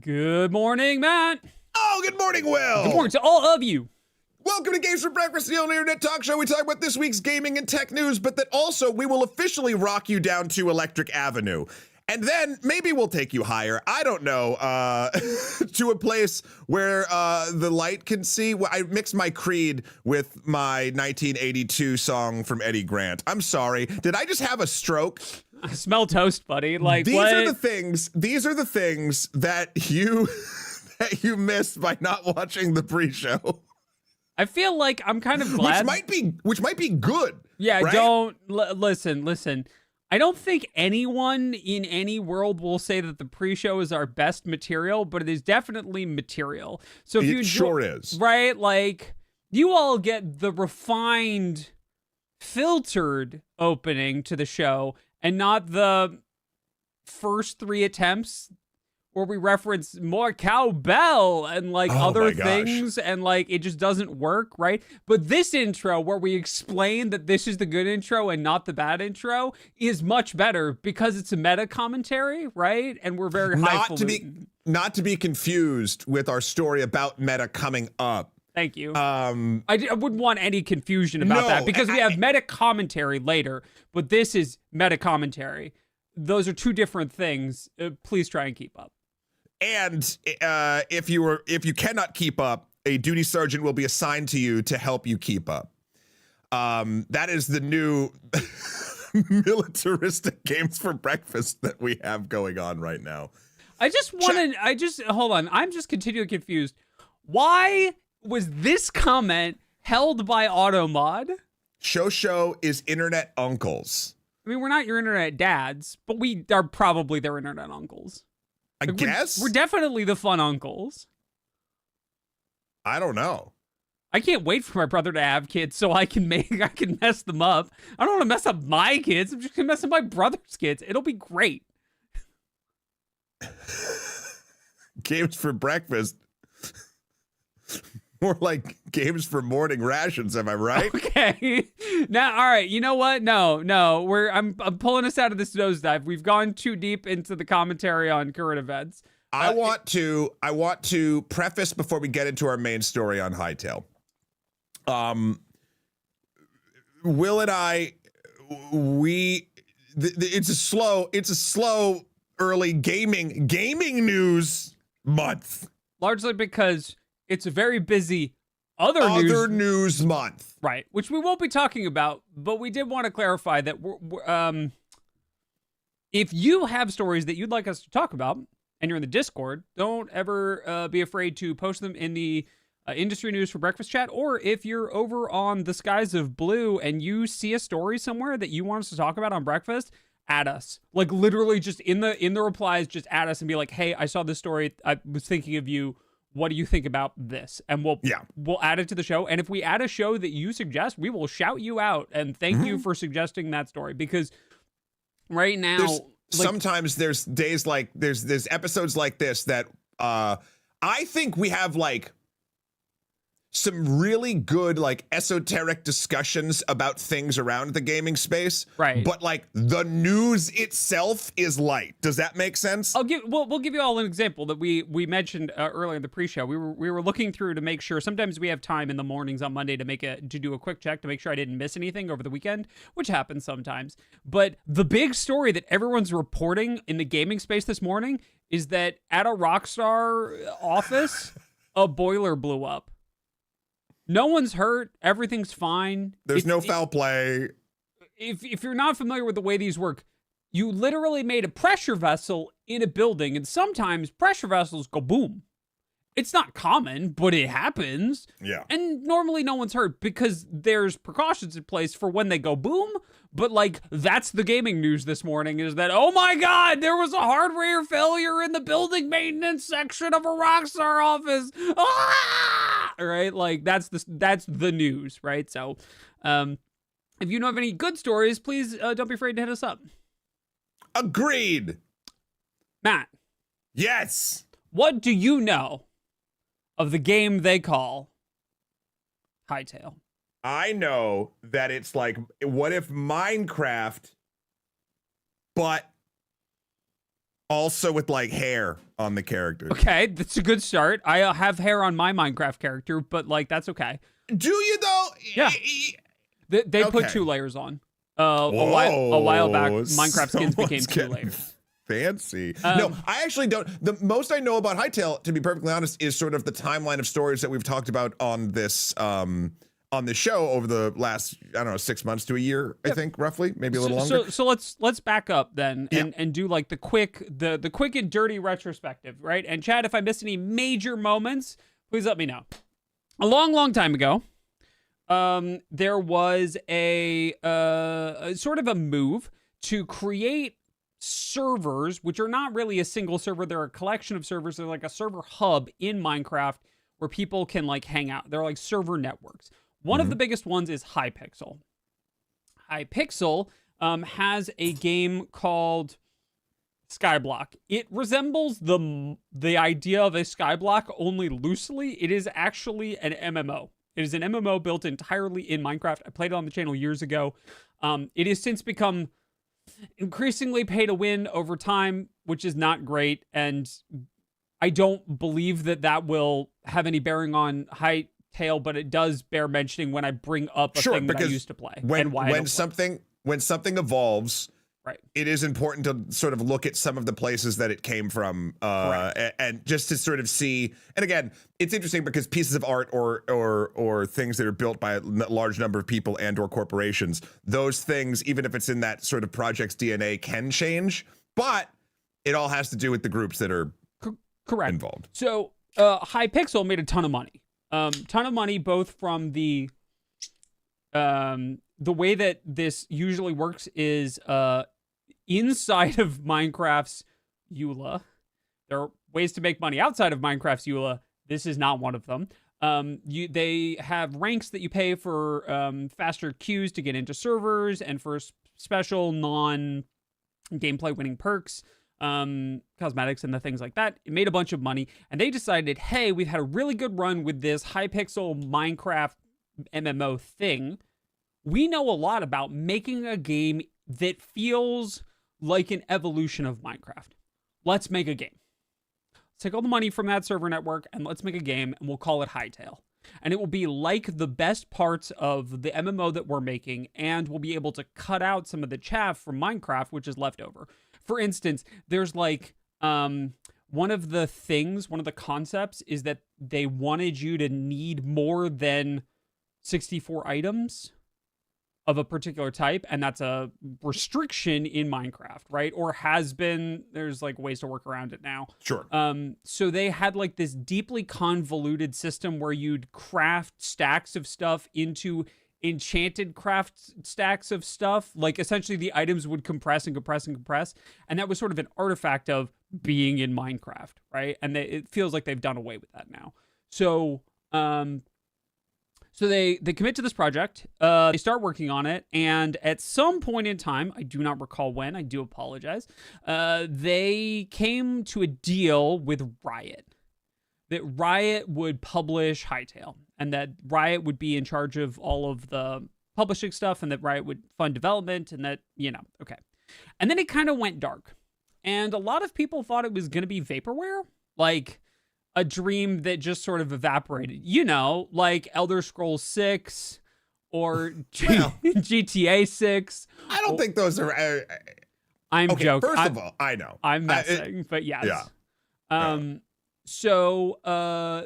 Good morning, Matt. Oh, good morning, Will. Good morning to all of you. Welcome to Games for Breakfast, the only internet talk show. We talk about this week's gaming and tech news, but that also we will officially rock you down to Electric Avenue. And then maybe we'll take you higher, I don't know, to a place where the light can see. Well, I mixed my Creed with my 1982 song from Eddie Grant. I'm sorry. Did I just have a stroke? I smell toast, buddy. Like, These what? are the things that you missed by not watching the pre-show. I feel like I'm kind of glad. Which might be good. Yeah, right? don't listen. I don't think anyone in any world will say that the pre-show is our best material, but it is definitely material. So if it sure is. Right? Like, you all get the refined, filtered opening to the show and not the first 3 attempts where we reference more cowbell and like other things and like it just doesn't work, right? But this intro where we explain that this is the good intro and not the bad intro is much better because it's a meta commentary, right? And we're very highfalutin. Not to be confused with our story about meta coming up. Thank you. I wouldn't want any confusion about that because we have meta commentary later, but this is meta commentary. Those are 2 different things. Please try and keep up. And if you cannot keep up, a duty sergeant will be assigned to you to help you keep up. That is the new militaristic Games for Breakfast that we have going on right now. Hold on. I'm just continually confused. Why was this comment held by Automod? Show is internet uncles. I mean, we're not your internet dads, but we are probably their internet uncles. I guess we're definitely the fun uncles. I don't know. I can't wait for my brother to have kids so I can mess them up. I don't want to mess up my kids. I'm just gonna mess up my brother's kids. It'll be great. Games for breakfast. More like games for morning rations, am I right? Okay. Now, all right. You know what? No. I'm pulling us out of this nosedive. We've gone too deep into the commentary on current events. I want to preface before we get into our main story on Hytale. Will and I, it's a slow early gaming news month. Largely because it's a very busy other news month. Right, which we won't be talking about, but we did want to clarify that if you have stories that you'd like us to talk about and you're in the Discord, don't ever be afraid to post them in the industry news for breakfast chat, or if you're over on the skies of blue and you see a story somewhere that you want us to talk about on breakfast, add us. Like literally just in the replies, just add us and be like, hey, I saw this story. I was thinking of you. What do you think about this? And we'll add it to the show. And if we add a show that you suggest, we will shout you out and thank you for suggesting that story. Because right now, sometimes there's days like there's episodes like this that I think we have like some really good like esoteric discussions about things around the gaming space. Right. But like the news itself is light. Does that make sense? We'll give you all an example that we mentioned earlier in the pre-show. We were looking through to make sure. Sometimes we have time in the mornings on Monday to do a quick check to make sure I didn't miss anything over the weekend, which happens sometimes. But the big story that everyone's reporting in the gaming space this morning is that at a Rockstar office, a boiler blew up. No one's hurt. Everything's fine. There's no foul play. If you're not familiar with the way these work, you literally made a pressure vessel in a building, and sometimes pressure vessels go boom. It's not common, but it happens. Yeah. And normally no one's hurt because there's precautions in place for when they go boom. But like, that's the gaming news this morning is that, oh my God, there was a hardware failure in the building maintenance section of a Rockstar office. Ah! Right? Like that's the news, right? So, if you know of any good stories, please don't be afraid to hit us up. Agreed. Matt. Yes. What do you know of the game they call Hytale? I know that it's like, what if Minecraft, but Also with like hair on the characters. Okay, that's a good start. I have hair on my Minecraft character, but like that's okay. Do you though? Yeah. They put Okay. 2 layers on. A while back, Minecraft skins became Someone's 2 getting layers. Fancy. No, I actually don't. The most I know about Hytale, to be perfectly honest, is sort of the timeline of stories that we've talked about on this show over the last, I don't know, 6 months to a year, I think, roughly, maybe a little longer. So let's back up then and do like the quick and dirty retrospective, right? And Chad, if I missed any major moments, please let me know. A long time ago, there was a sort of a move to create servers, which are not really a single server. They're a collection of servers. They're like a server hub in Minecraft where people can like hang out. They're like server networks. One of the biggest ones is Hypixel. Hypixel has a game called Skyblock. It resembles the idea of a Skyblock only loosely. It is actually an MMO. It is an MMO built entirely in Minecraft. I played it on the channel years ago. It has since become increasingly pay to win over time, which is not great. And I don't believe that will have any bearing on Hytale, but it does bear mentioning when I bring up a thing that I used to play. When something evolves, right, it is important to sort of look at some of the places that it came from, and just to sort of see. And again, it's interesting because pieces of art or things that are built by a large number of people and or corporations, those things, even if it's in that sort of project's DNA, can change. But it all has to do with the groups that are involved. So Hypixel made a ton of money, both from the way that this usually works is inside of Minecraft's EULA. There are ways to make money outside of Minecraft's EULA. This is not one of them. They have ranks that you pay for faster queues to get into servers and for special non-gameplay winning perks, cosmetics and the things like that. It made a bunch of money, and they decided, hey, we've had a really good run with this Hypixel Minecraft MMO thing. We know a lot about making a game that feels like an evolution of Minecraft. Let's make a game. Let's take all the money from that server network and let's make a game, and we'll call it Hytale. And it will be like the best parts of the MMO that we're making, and we'll be able to cut out some of the chaff from Minecraft, which is left over. For instance, there's like one of the concepts is that they wanted you to need more than 64 items of a particular type, and that's a restriction in Minecraft, right? Or has been. There's like ways to work around it now. Sure. So they had like this deeply convoluted system where you'd craft stacks of stuff into enchanted craft stacks of stuff. Like essentially the items would compress and compress and compress, and that was sort of an artifact of being in Minecraft, right? And it feels like they've done away with that now. So So they commit to this project, they start working on it, and at some point in time, I do not recall when, I do apologize, they came to a deal with Riot. That Riot would publish Hytale, and that Riot would be in charge of all of the publishing stuff, and that Riot would fund development, and that, okay. And then it kind of went dark. And a lot of people thought it was going to be vaporware, like a dream that just sort of evaporated, like Elder Scrolls 6 or GTA 6. I don't think those are. I'm joking. First of all, I know. I'm messing, but yes. Yeah. So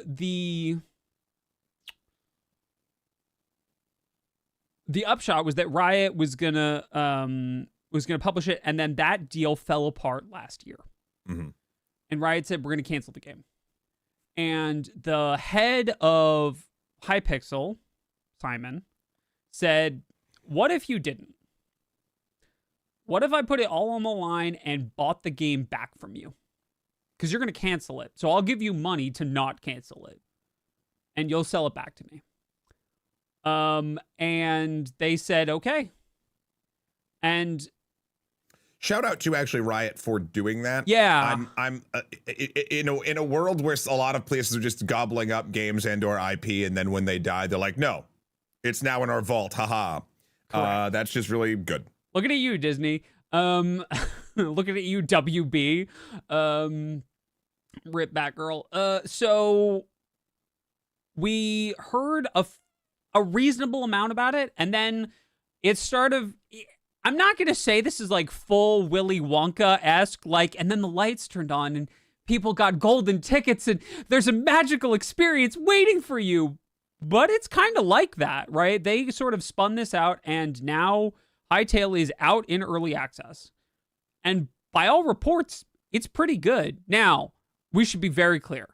the upshot was that Riot was gonna publish it, and then that deal fell apart last year. Mm-hmm. And Riot said, we're gonna cancel the game. And the head of Hypixel, Simon, said, what if you didn't? What if I put it all on the line and bought the game back from you? Because you're going to cancel it. So I'll give you money to not cancel it. And you'll sell it back to me. And they said, okay. And shout out to actually Riot for doing that. Yeah. I'm in a world where a lot of places are just gobbling up games and or IP, and then when they die, they're like, no, it's now in our vault. Haha. That's just really good. Looking at you, Disney. Looking at you, WB. Rip Batgirl. So we heard a reasonable amount about it, and then it started. I'm not gonna say this is like full Willy Wonka-esque, like, and then the lights turned on and people got golden tickets and there's a magical experience waiting for you. But it's kind of like that, right? They sort of spun this out, and now Hytale is out in early access. And by all reports, it's pretty good. Now, we should be very clear.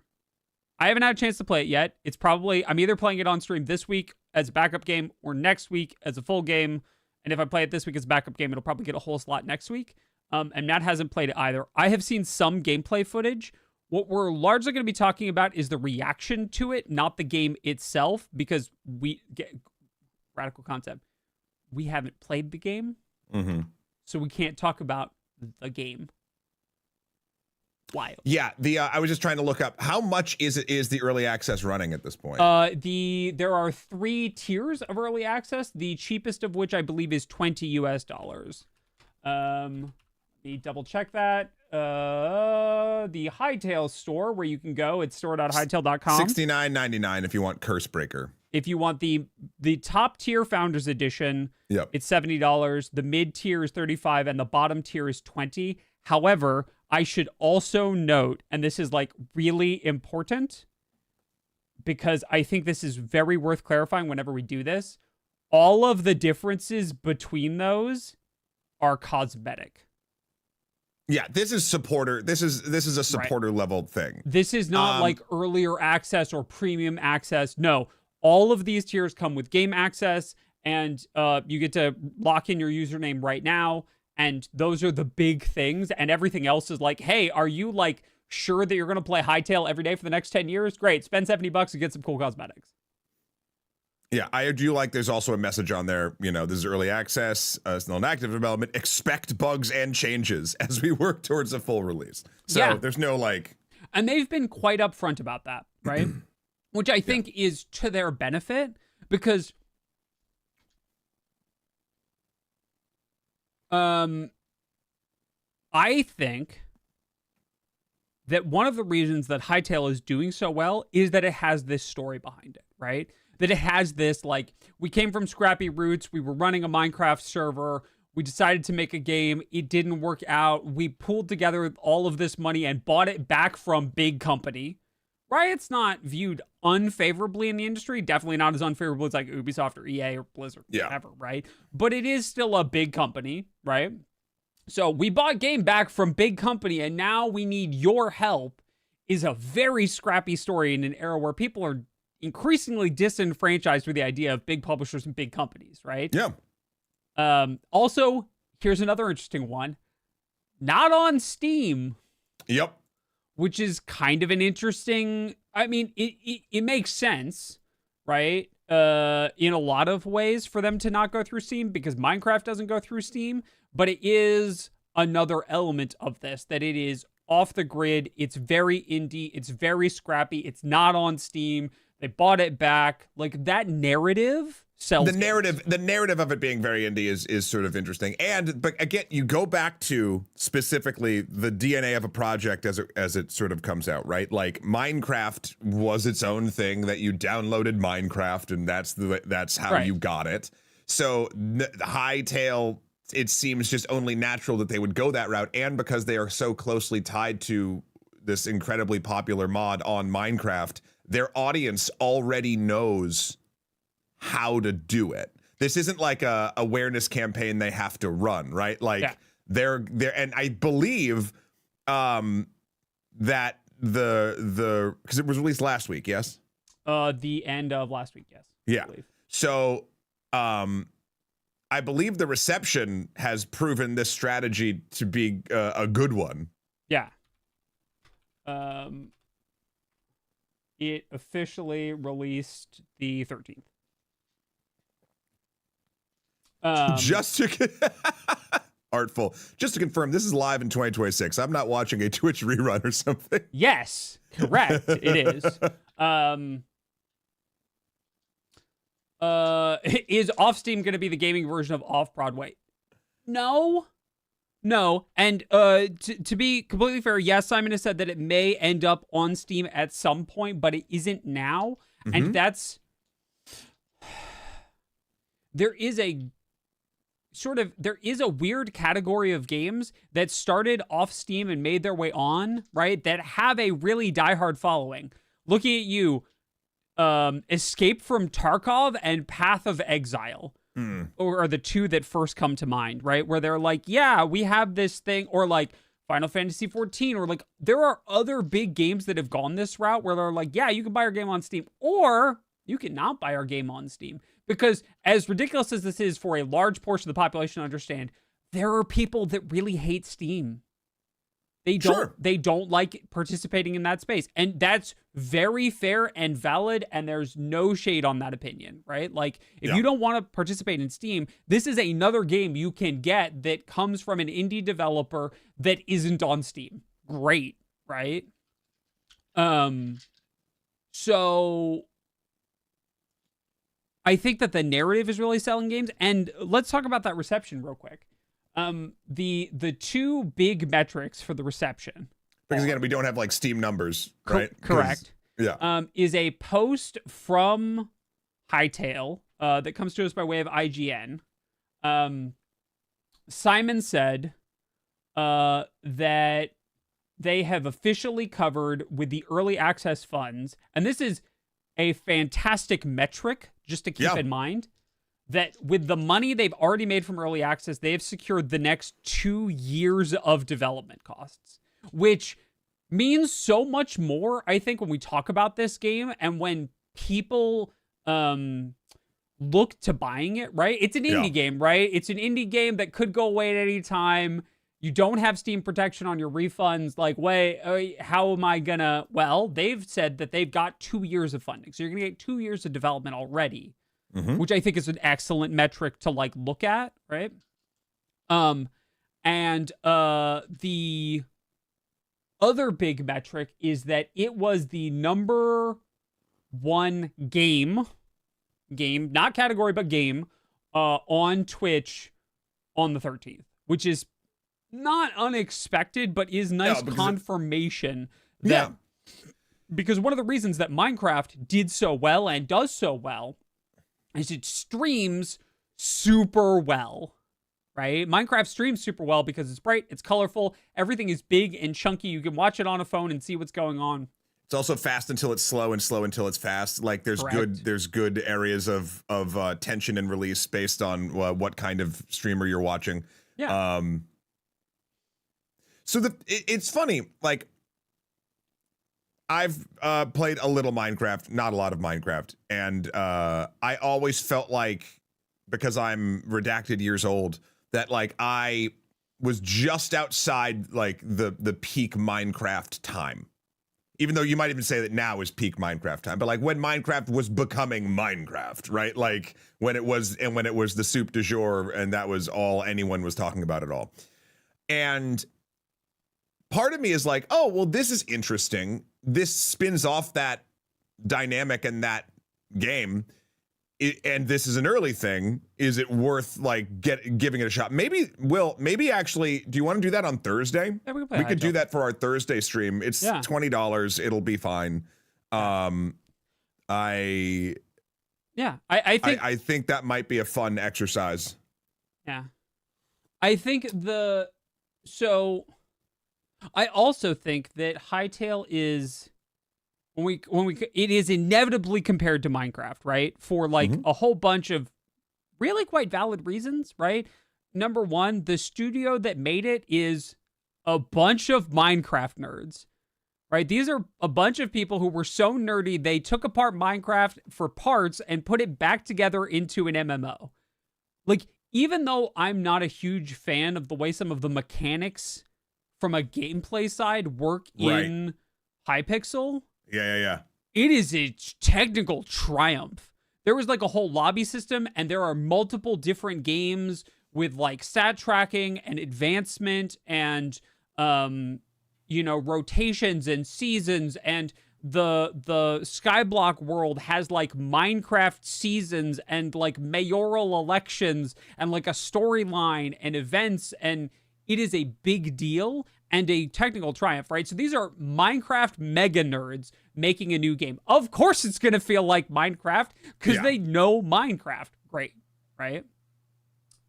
I haven't had a chance to play it yet. It's probably, I'm either playing it on stream this week as a backup game or next week as a full game. And if I play it this week as a backup game, it'll probably get a whole slot next week. And Matt hasn't played it either. I have seen some gameplay footage. What we're largely going to be talking about is the reaction to it, not the game itself, because we get radical concept. We haven't played the game, so we can't talk about the game. Wild. Yeah, I was just trying to look up how much is the early access running at this point. There are 3 tiers of early access. The cheapest of which I believe is $20 US. Let me double check that. The Hytale store where you can go, it's store.hytale.com. $69.99 if you want Curse Breaker. If you want the top tier Founders Edition, it's $70. The mid tier is $35, and the bottom tier is $20. However, I should also note, and this is like really important because I think this is very worth clarifying whenever we do this. All of the differences between those are cosmetic. Yeah, this is supporter. This is a supporter level thing. This is not like earlier access or premium access. No, all of these tiers come with game access, and you get to lock in your username right now. And those are the big things, and everything else is like, hey, are you like sure that you're going to play Hytale every day for the next 10 years? Great, spend $70 and get some cool cosmetics. Yeah, I do like there's also a message on there, this is early access, still in active development, expect bugs and changes as we work towards a full release. So there's no like... And they've been quite upfront about that, right? Which I think is to their benefit, because... I think that one of the reasons that Hytale is doing so well is that it has this story behind it, right? That it has this, like, we came from scrappy roots, we were running a Minecraft server, we decided to make a game, it didn't work out, we pulled together all of this money and bought it back from big company, right? It's not viewed unfavorably in the industry, definitely not as unfavorable as like Ubisoft or EA or Blizzard, whatever, right? But it is still a big company, right? So we bought game back from big company and now we need your help is a very scrappy story in an era where people are increasingly disenfranchised with the idea of big publishers and big companies, right? Yeah. Also, here's another interesting one. Not on Steam. Yep. Which is kind of an interesting... I mean, it makes sense, right? In a lot of ways for them to not go through Steam because Minecraft doesn't go through Steam. But it is another element of this, that it is off the grid. It's very indie. It's very scrappy. It's not on Steam. They bought it back. Like, that narrative sells. The narrative of it being very indie is sort of interesting. But again, you go back to specifically the DNA of a project as it sort of comes out, right? Like, Minecraft was its own thing, that you downloaded Minecraft and that's how you got it. So Hytale, it seems just only natural that they would go that route, and because they are so closely tied to this incredibly popular mod on Minecraft, their audience already knows how to do it. This isn't like a awareness campaign they have to run, right? Like they're and I believe that the because it was released last week, yes? The end of last week, yes. Yeah. So I believe the reception has proven this strategy to be a good one. Yeah. It officially released the 13th. Just to artful. Just to confirm, this is live in 2026. I'm not watching a Twitch rerun or something. Yes, correct. It is. Is Off Steam going to be the gaming version of Off Broadway? No, No, and to be completely fair, yes, Simon has said that it may end up on Steam at some point, but it isn't now. And that's there is a weird category of games that started off Steam and made their way on, right? That have a really diehard following. Looking at you, Escape from Tarkov and Path of Exile. Or are the two that first come to mind, right? Where they're like, yeah, we have this thing, or like Final Fantasy 14, or like there are other big games that have gone this route where they're like, yeah, you can buy our game on Steam, or you can not buy our game on Steam. Because as ridiculous as this is for a large portion of the population to understand, there are people that really hate Steam. They don't like participating in that space. And that's very fair and valid, and there's no shade on that opinion, right? Like, if you don't want to participate in Steam, this is another game you can get that comes from an indie developer that isn't on Steam. Great, right? So I think that the narrative is really selling games, and let's talk about that reception real quick. The two big metrics for the reception, because again, we don't have like Steam numbers, right? Correct. Yeah. Is a post from Hytale that comes to us by way of IGN. Simon said that they have officially covered with the early access funds, and this is a fantastic metric just to keep in mind, that with the money they've already made from early access, they have secured the next 2 years of development costs, which means so much more, I think, when we talk about this game and when people look to buying it, right? It's an indie game, right? It's an indie game that could go away at any time. You don't have Steam protection on your refunds. Like, wait, how am I gonna... Well, they've said that they've got 2 years of funding. So you're gonna get 2 years of development already. Which I think is an excellent metric to like look at, right? And the other big metric is that it was the number one game, not category, but game, on Twitch on the 13th, which is not unexpected, but is nice confirmation that because one of the reasons that Minecraft did so well and does so well is it streams super well, right? Minecraft streams super well because it's bright, it's colorful, everything is big and chunky. You can watch it on a phone and see what's going on. It's also fast until it's slow and slow until it's fast. Like there's good areas of tension and release based on what kind of streamer you're watching. Yeah. So it's funny, like I've played a little Minecraft, not a lot of Minecraft, and I always felt like, because I'm redacted years old, that like I was just outside like the peak Minecraft time. Even though you might even say that now is peak Minecraft time, but like when Minecraft was becoming Minecraft, right? Like when it was the soup du jour, and that was all anyone was talking about at all. And part of me is like, oh, well, this is interesting. This spins off that dynamic in that game. And this is an early thing. Is it worth like giving it a shot? Maybe actually, do you want to do that on Thursday? Yeah, we could do that for our Thursday stream. It's $20. It'll be fine. I think that might be a fun exercise. Yeah. I think I also think that Hytale is it is inevitably compared to Minecraft, right? For like a whole bunch of really quite valid reasons, right? Number one, the studio that made it is a bunch of Minecraft nerds, right? These are a bunch of people who were so nerdy, they took apart Minecraft for parts and put it back together into an MMO. Like, even though I'm not a huge fan of the way some of the mechanics from a gameplay side work in Hypixel, yeah, it is a technical triumph. There was like a whole lobby system, and there are multiple different games with like stat tracking and advancement and rotations and seasons, and the Skyblock world has like Minecraft seasons and like mayoral elections and like a storyline and events, and it is a big deal and a technical triumph, right? So these are Minecraft mega nerds making a new game. Of course it's going to feel like Minecraft because they know Minecraft. Great, right?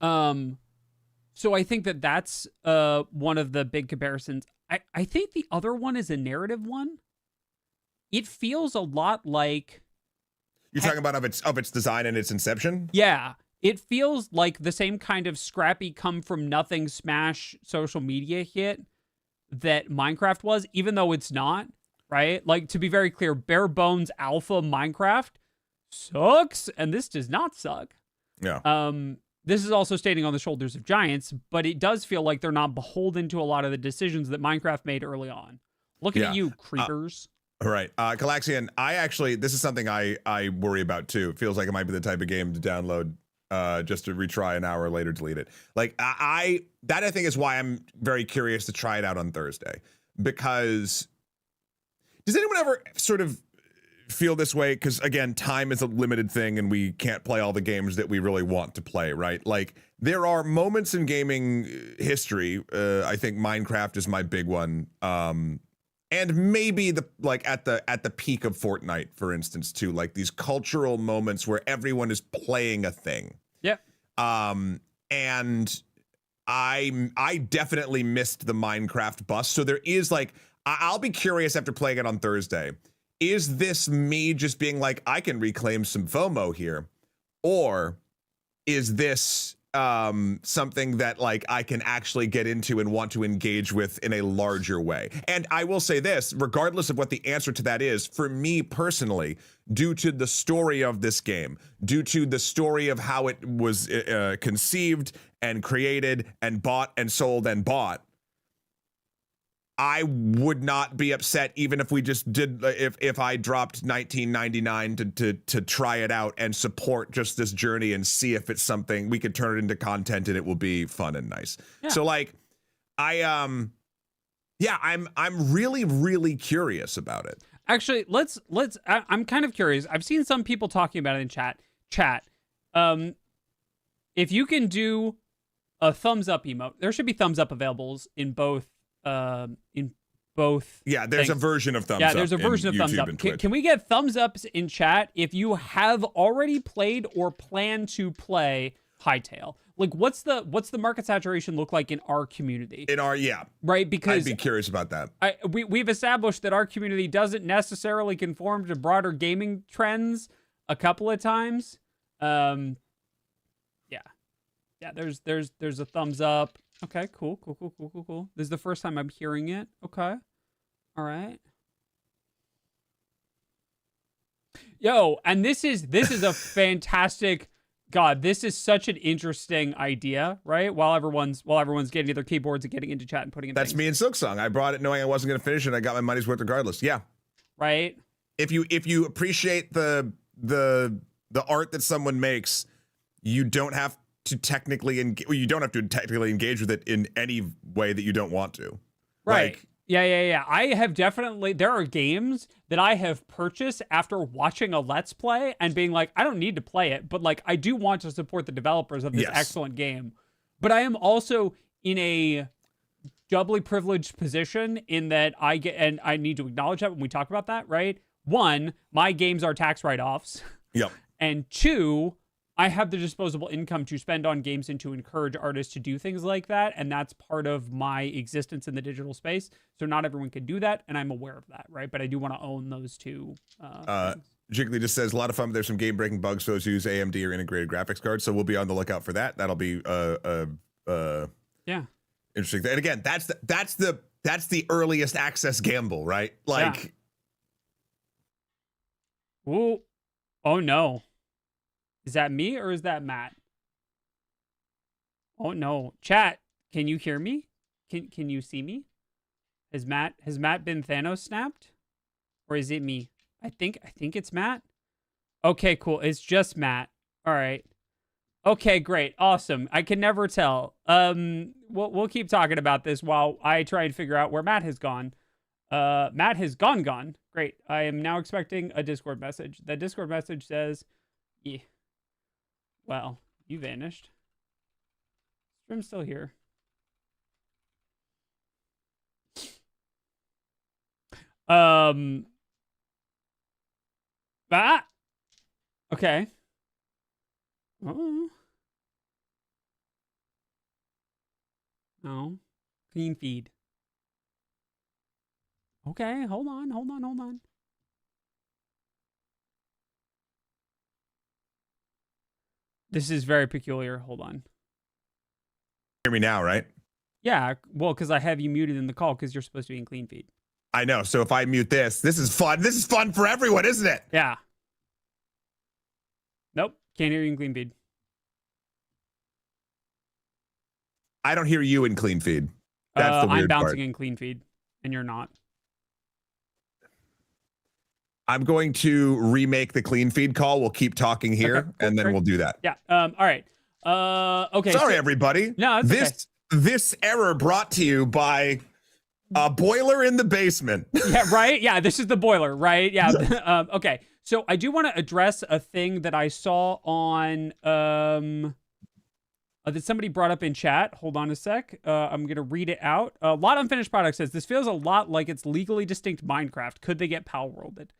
So I think that that's one of the big comparisons. I think the other one is a narrative one. It feels a lot like... You're talking about of its design and its inception? Yeah. It feels like the same kind of scrappy come from nothing smash social media hit that Minecraft was, even though it's not, right? Like, to be very clear, bare bones alpha Minecraft sucks, and this does not suck. Yeah. This is also standing on the shoulders of giants, but it does feel like they're not beholden to a lot of the decisions that Minecraft made early on. Looking at you, creepers. All right. Galaxian, this is something I worry about too. It feels like it might be the type of game to download just to retry an hour later, delete it. Like I think is why I'm very curious to try it out on Thursday. Because does anyone ever sort of feel this way? Because again, time is a limited thing and we can't play all the games that we really want to play, right? Like there are moments in gaming history. I think Minecraft is my big one. And maybe at the peak of Fortnite, for instance, too, like these cultural moments where everyone is playing a thing. Yeah. And I definitely missed the Minecraft bus. So there is like, I'll be curious after playing it on Thursday. Is this me just being like, I can reclaim some FOMO here? Or is this something that like I can actually get into and want to engage with in a larger way? And I will say this, regardless of what the answer to that is, for me personally, due to the story of this game, due to the story of how it was conceived and created and bought and sold and bought, I would not be upset even if we just did, if I dropped $19.99 to try it out and support just this journey and see if it's something we could turn it into content and it will be fun and nice. Yeah. So like, I'm really, really curious about it. Actually, I'm kind of curious. I've seen some people talking about it in chat. If you can do a thumbs up emote, there should be thumbs up availables in both. Yeah, there's things. A version of thumbs up. Yeah, there's a version of thumbs up. Can we get thumbs ups in chat if you have already played or plan to play Hytale? Like, what's the market saturation look like in our community? Right, because I'd be curious about that. We've established that our community doesn't necessarily conform to broader gaming trends a couple of times. Yeah. There's a thumbs up. Okay, cool. This is the first time I'm hearing it. Okay. All right. Yo, and this is a fantastic, God, this is such an interesting idea, right? While everyone's getting to their keyboards and getting into chat and putting in That's things. Me and Silksong. I brought it knowing I wasn't going to finish it. I got my money's worth regardless. Yeah. Right? If you appreciate the art that someone makes, you don't have to technically engage with it in any way that you don't want to. Right. Like, yeah. I have definitely, there are games that I have purchased after watching a Let's Play and being like, I don't need to play it, but like, I do want to support the developers of this excellent game. But I am also in a doubly privileged position in that I get, and I need to acknowledge that when we talk about that, right? One, my games are tax write-offs. Yep. And two, I have the disposable income to spend on games and to encourage artists to do things like that. And that's part of my existence in the digital space. So not everyone can do that. And I'm aware of that, right? But I do want to own those two things. Jiggly just says, a lot of fun, but there's some game-breaking bugs for those who use AMD or integrated graphics cards. So we'll be on the lookout for that. That'll be interesting. And again, that's the earliest access gamble, right? Like, Ooh. Oh no. Is that me or is that Matt? Oh no. Chat, can you hear me? Can you see me? Has Matt been Thanos snapped? Or is it me? I think it's Matt. Okay, cool. It's just Matt. All right. Okay, great. Awesome. I can never tell. We'll keep talking about this while I try and figure out where Matt has gone. Matt has gone. Great. I am now expecting a Discord message. The Discord message says, yeah. Well, you vanished. Stream's still here. Um. Ah. Okay. Oh. No. Clean feed. Okay. Hold on. Hold on. Hold on. This is very peculiar. Hold on. Hear me now, right? Yeah. Well, because I have you muted in the call because you're supposed to be in clean feed. I know. So if I mute this is fun. This is fun for everyone, isn't it? Yeah. Nope. Can't hear you in clean feed. I don't hear you in clean feed. That's the weird I'm bouncing part. in clean feed, and you're not. I'm going to remake the clean feed call. We'll keep talking here, Okay, cool, and then great. we'll do that. Yeah. All right. Okay. Sorry, everybody. No, it's okay. This error brought to you by a boiler in the basement. Yeah. Right. Yeah. This is the boiler. Right. Yeah. Okay. So I do want to address a thing that I saw on that somebody brought up in chat. Hold on a sec. I'm gonna read it out. A lot unfinished product says this feels a lot like it's legally distinct Minecraft. Could they get power worlded?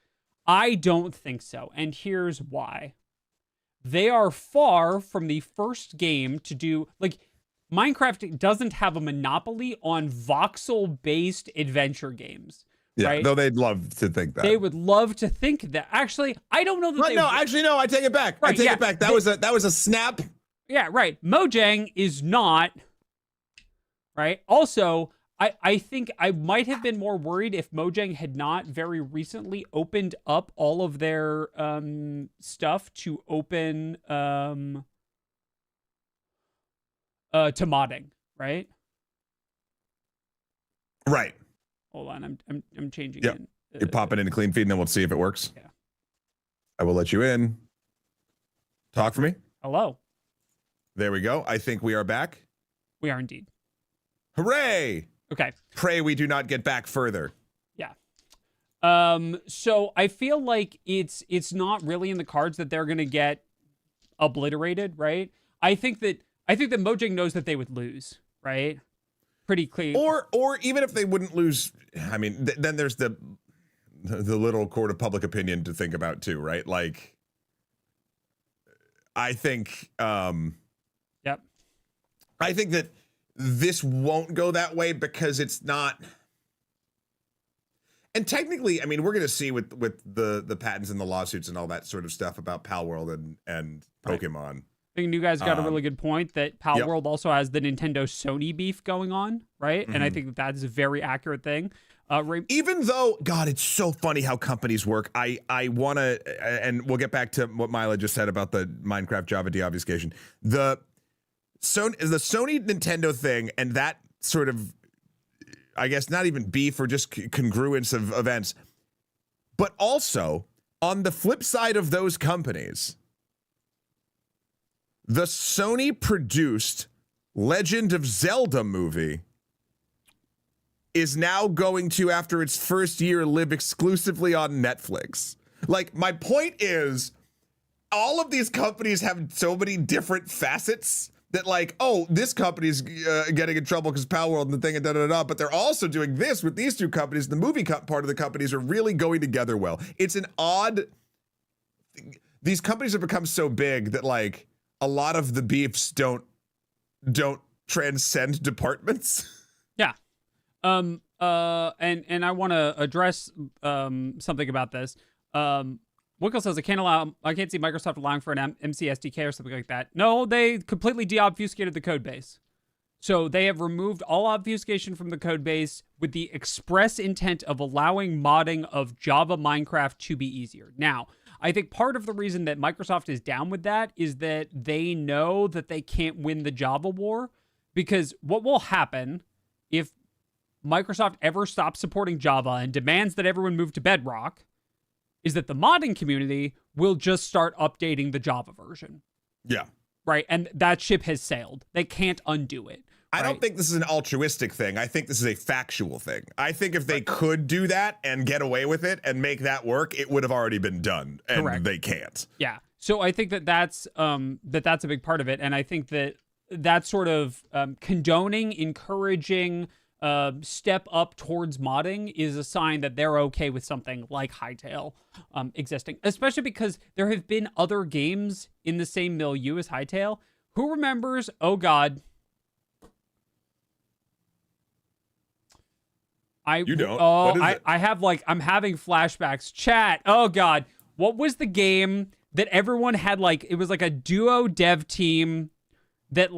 I don't think so, and here's why. They are far from the first game to do, like, Minecraft doesn't have a monopoly on voxel-based adventure games. Yeah, right? though they'd love to think that. They would love to think that. Actually, I don't know that But they no, actually, no, I take it back. Right, I take yeah, it back. That was a snap. Yeah, right. Mojang is not, right? Also, I think I might have been more worried if Mojang had not very recently opened up all of their stuff to open to modding, right? Right. Hold on, I'm changing Yep. it. You're popping into clean feed, and then we'll see if it works. Yeah. I will let you in. Talk for me. Hello. There we go. I think we are back. We are indeed. Hooray! Okay. Pray we do not get back further. Yeah. So I feel like it's not really in the cards that they're gonna get obliterated, right? I think that Mojang knows that they would lose, right? Pretty clear. Or even if they wouldn't lose, I mean, then there's the little court of public opinion to think about too, right? Like, I think, Yep. I think that this won't go that way because it's not. And technically, I mean, we're going to see with the patents and the lawsuits and all that sort of stuff about Palworld and Pokemon. Right. I think you guys got a really good point that Palworld Yep. also has the Nintendo Sony beef going on, right? Mm-hmm. And I think that is a very accurate thing. Even though, God, it's so funny how companies work. I want to, and we'll get back to what Mila just said about the Minecraft Java deobfuscation. The Sony Nintendo thing and that sort of, I guess, not even beef or just congruence of events, but also on the flip side of those companies, the Sony produced Legend of Zelda movie is now going to, after its first year, live exclusively on Netflix. Like, my point is, all of these companies have so many different facets that, like, oh, this company's getting in trouble because Palworld and the thing and da-da-da-da, but they're also doing this with these two companies. The movie part of the companies are really going together well. It's an odd... These companies have become so big that, like, a lot of the beefs don't transcend departments. Yeah. And I want to address something about this. Wickle says I can't see Microsoft allowing for an MC SDK or something like that. No, they completely deobfuscated the code base. So they have removed all obfuscation from the code base with the express intent of allowing modding of Java Minecraft to be easier. Now, I think part of the reason that Microsoft is down with that is that they know that they can't win the Java war, because what will happen if Microsoft ever stops supporting Java and demands that everyone move to Bedrock is that the modding community will just start updating the Java version. Yeah. Right? And that ship has sailed. They can't undo it. I don't think this is an altruistic thing. I think this is a factual thing. I think if they could do that and get away with it and make that work, it would have already been done. And Correct. They can't. Yeah. So I think that's a big part of it. And I think that sort of condoning, encouraging step up towards modding is a sign that they're okay with something like Hytale existing, especially because there have been other games in the same milieu as Hytale. Who remembers? Oh God. You don't. Oh, I have I'm having flashbacks. Chat. Oh God. What was the game that everyone had it was like a duo dev team that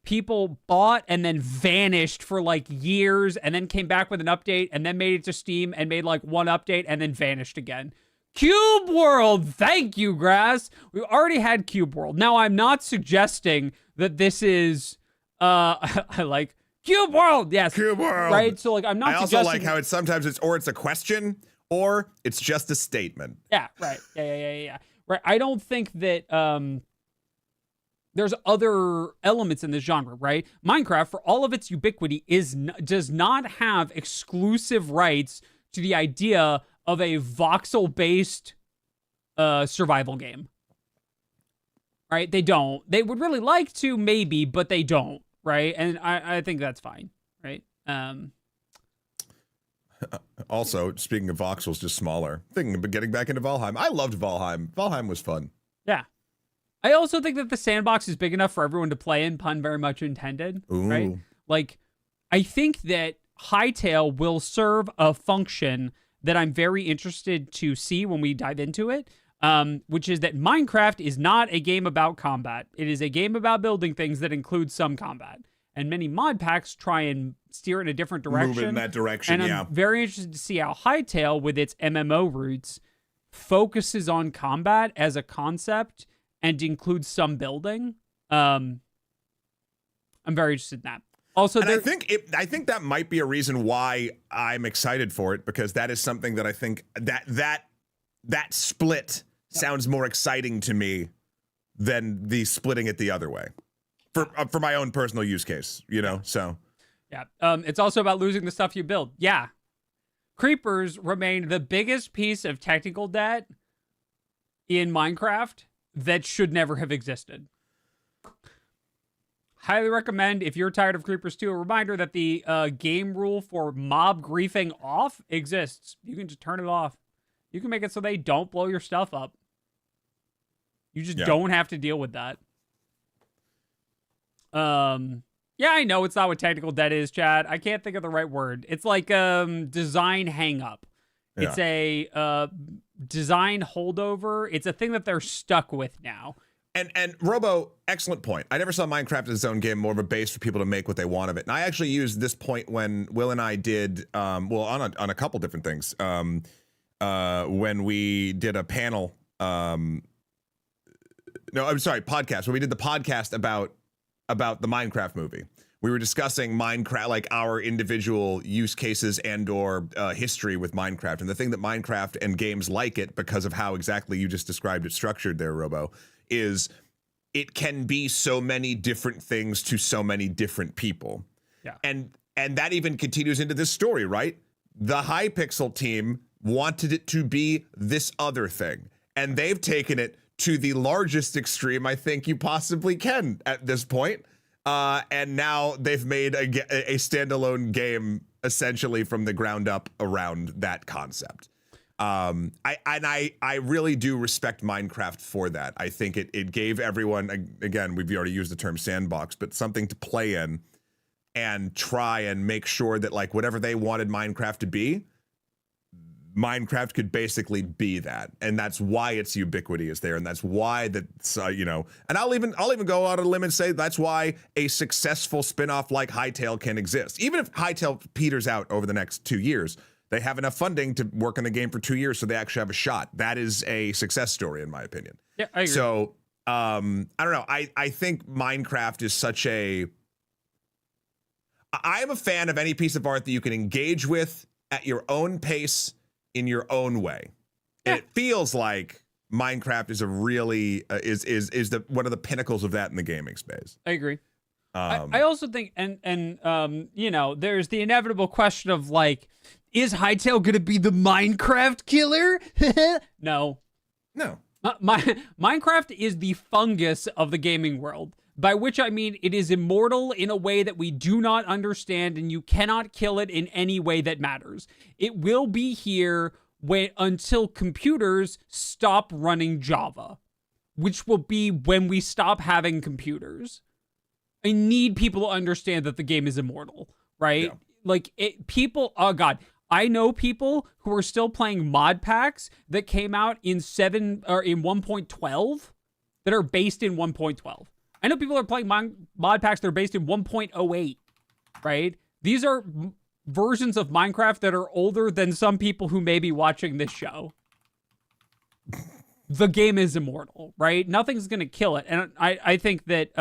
people bought and then vanished for years and then came back with an update and then made it to Steam and made one update and then vanished again. Cube World. Thank you, Grass. We already had Cube World. Now I'm not suggesting that this is I like Cube World. Yes. Cube World. Right. So I'm not. I also like how it's a question or it's just a statement. Yeah. Right. Yeah. Right. I don't think that there's other elements in this genre, right? Minecraft, for all of its ubiquity, does not have exclusive rights to the idea of a voxel-based survival game. Right? They don't. They would really like to, maybe, but they don't, right? And I think that's fine, right? Also, speaking of voxels, just smaller. Thinking of getting back into Valheim. I loved Valheim. Valheim was fun. Yeah. I also think that the sandbox is big enough for everyone to play in, pun very much intended, right? I think that Hytale will serve a function that I'm very interested to see when we dive into it, which is that Minecraft is not a game about combat. It is a game about building things that include some combat. And many mod packs try and steer in a different direction. Move in that direction, and I'm very interested to see how Hytale, with its MMO roots, focuses on combat as a concept and includes some building. I'm very interested in that. Also, and I think that might be a reason why I'm excited for it, because that is something that I think that split sounds more exciting to me than the splitting it the other way. For my own personal use case, so. Yeah. It's also about losing the stuff you build. Yeah. Creepers remain the biggest piece of technical debt in Minecraft that should never have existed. Highly recommend, if you're tired of Creepers 2, a reminder that the game rule for mob griefing off exists. You can just turn it off. You can make it so they don't blow your stuff up. You just don't have to deal with that. Yeah, I know it's not what technical debt is, Chad. I can't think of the right word. It's like design hang up. Yeah. It's a design holdover. It's a thing that they're stuck with now. And Robo, excellent point. I never saw Minecraft as its own game, more of a base for people to make what they want of it. And I actually used this point when Will and I did, on a couple different things. When we did a panel, podcast. When we did the podcast about the Minecraft movie. We were discussing Minecraft, our individual use cases and or history with Minecraft. And the thing that Minecraft and games like it, because of how exactly you just described it structured there, Robo, is it can be so many different things to so many different people. Yeah. And that even continues into this story, right? The Hypixel team wanted it to be this other thing. And they've taken it to the largest extreme I think you possibly can at this point. And now they've made a standalone game essentially from the ground up around that concept. I really do respect Minecraft for that. I think it gave everyone, again, we've already used the term sandbox, but something to play in and try and make sure that whatever they wanted Minecraft to be, Minecraft could basically be that. And that's why its ubiquity is there. And that's why and I'll even go out on a limb and say that's why a successful spinoff like Hytale can exist. Even if Hytale peters out over the next 2 years, they have enough funding to work on the game for 2 years so they actually have a shot. That is a success story, in my opinion. Yeah, I agree. So, I don't know. I think Minecraft is I am a fan of any piece of art that you can engage with at your own pace in your own way. Yeah. And it feels like Minecraft is a really, is one of the pinnacles of that in the gaming space. I agree. I also think, and there's the inevitable question of is Hytale going to be the Minecraft killer? No. No. Minecraft is the fungus of the gaming world. by which I mean it is immortal in a way that we do not understand, and you cannot kill it in any way that matters. It will be here until computers stop running Java, which will be when we stop having computers. I need people to understand that the game is immortal, right? Yeah. Like, oh God, I know people who are still playing mod packs that came out in 1.12 that are based in 1.12. I know people are playing mod packs that are based in 1.08, right? These are versions of Minecraft that are older than some people who may be watching this show. The game is immortal, right? Nothing's going to kill it. And I think that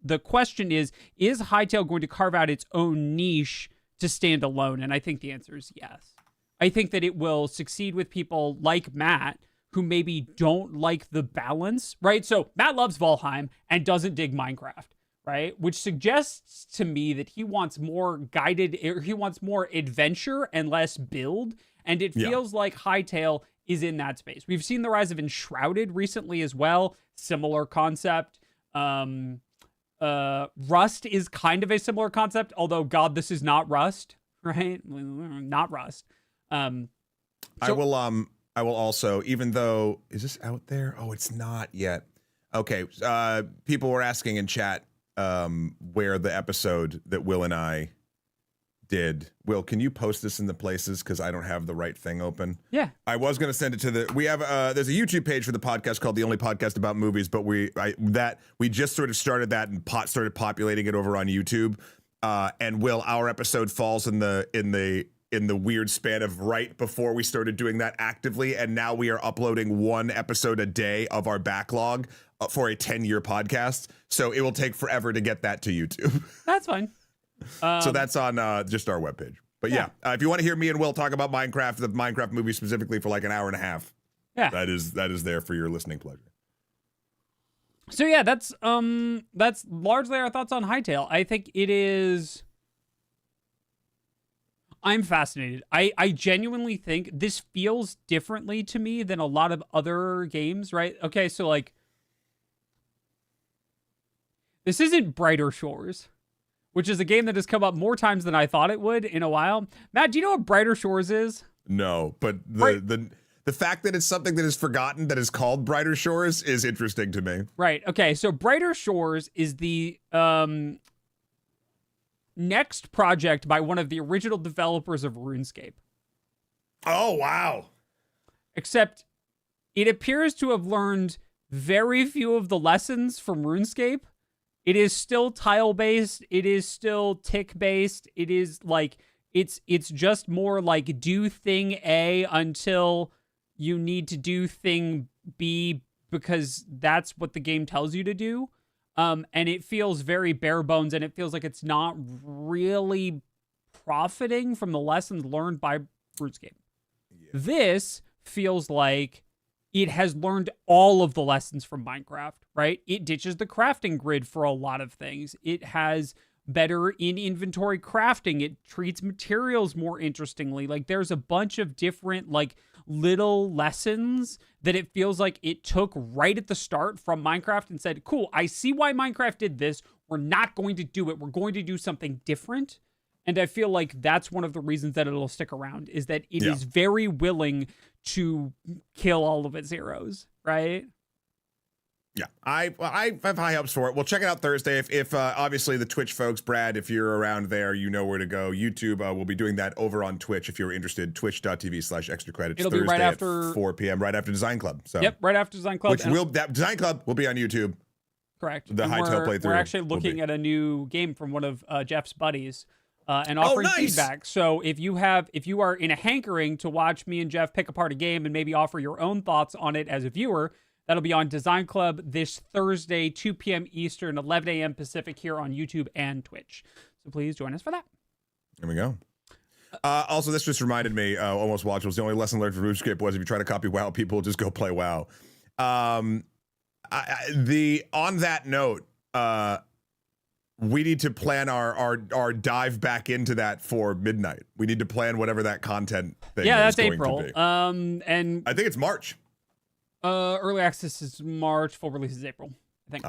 the question is Hytale going to carve out its own niche to stand alone? And I think the answer is yes. I think that it will succeed with people like Matt, who maybe don't like the balance, right? So Matt loves Valheim and doesn't dig Minecraft, right? Which suggests to me that he wants more guided, or he wants more adventure and less build. And it feels like Hytale is in that space. We've seen the rise of Enshrouded recently as well. Similar concept. Rust is kind of a similar concept, although God, this is not Rust, right? Not Rust. I will also, even though, is this out there? Oh, it's not yet. Okay. People were asking in chat where the episode that Will and I did. Will, can you post this in the places? Because I don't have the right thing open. Yeah. I was going to send it to there's a YouTube page for the podcast called The Only Podcast About Movies, but we just sort of started that and started populating it over on YouTube. And Will, our episode falls in the weird span of right before we started doing that actively, and now we are uploading one episode a day of our backlog for a 10-year podcast. So it will take forever to get that to YouTube. That's fine. So that's on just our webpage. But yeah, if you want to hear me and Will talk about Minecraft, the Minecraft movie specifically, for like an hour and a half, that is there for your listening pleasure. So yeah, that's largely our thoughts on Hytale. I think it is. I'm fascinated. I genuinely think this feels differently to me than a lot of other games, right? Okay, so like, this isn't Brighter Shores, which is a game that has come up more times than I thought it would in a while. Matt, do you know what Brighter Shores is? No, but the fact that it's something that is forgotten that is called Brighter Shores is interesting to me. Right. Okay, so Brighter Shores is the next project by one of the original developers of RuneScape. Oh, wow. Except it appears to have learned very few of the lessons from RuneScape. It is still tile-based. It is still tick-based. It is like, it's just more like do thing A until you need to do thing B because that's what the game tells you to do. And it feels very bare bones, and it feels like it's not really profiting from the lessons learned by RuneScape. Yeah. This feels like it has learned all of the lessons from Minecraft, right? It ditches the crafting grid for a lot of things. It has better in-inventory crafting. It treats materials more interestingly. Like, there's a bunch of different, like, little lessons that it feels like it took right at the start from Minecraft and said, cool, I see why Minecraft did this. We're not going to do it. We're going to do something different. And I feel like that's one of the reasons that it'll stick around, is that it is very willing to kill all of its heroes, right? Yeah, I have high hopes for it. We'll check it out Thursday. If obviously the Twitch folks, Brad, if you're around there, you know where to go. YouTube, we'll be doing that over on Twitch if you're interested. Twitch.tv/extra credits. It'll Thursday be right after 4 p.m. right after Design Club. So yep, right after Design Club. That Design Club will be on YouTube. Correct. The Hytale playthrough. We're actually looking at a new game from one of Jeff's buddies. And offering feedback. So if you are in a hankering to watch me and Jeff pick apart a game and maybe offer your own thoughts on it as a viewer, that'll be on Design Club this Thursday, 2 p.m. Eastern, 11 a.m. Pacific, here on YouTube and Twitch. So please join us for that. There we go. Also, this just reminded me, Almost Watchables, the only lesson learned from RuneScape was if you try to copy WoW, people just go play WoW. On that note, we need to plan our dive back into that for midnight. We need to plan whatever that content thing is that's going April. to be. And I think it's March. Early access is March. Full release is April, I think.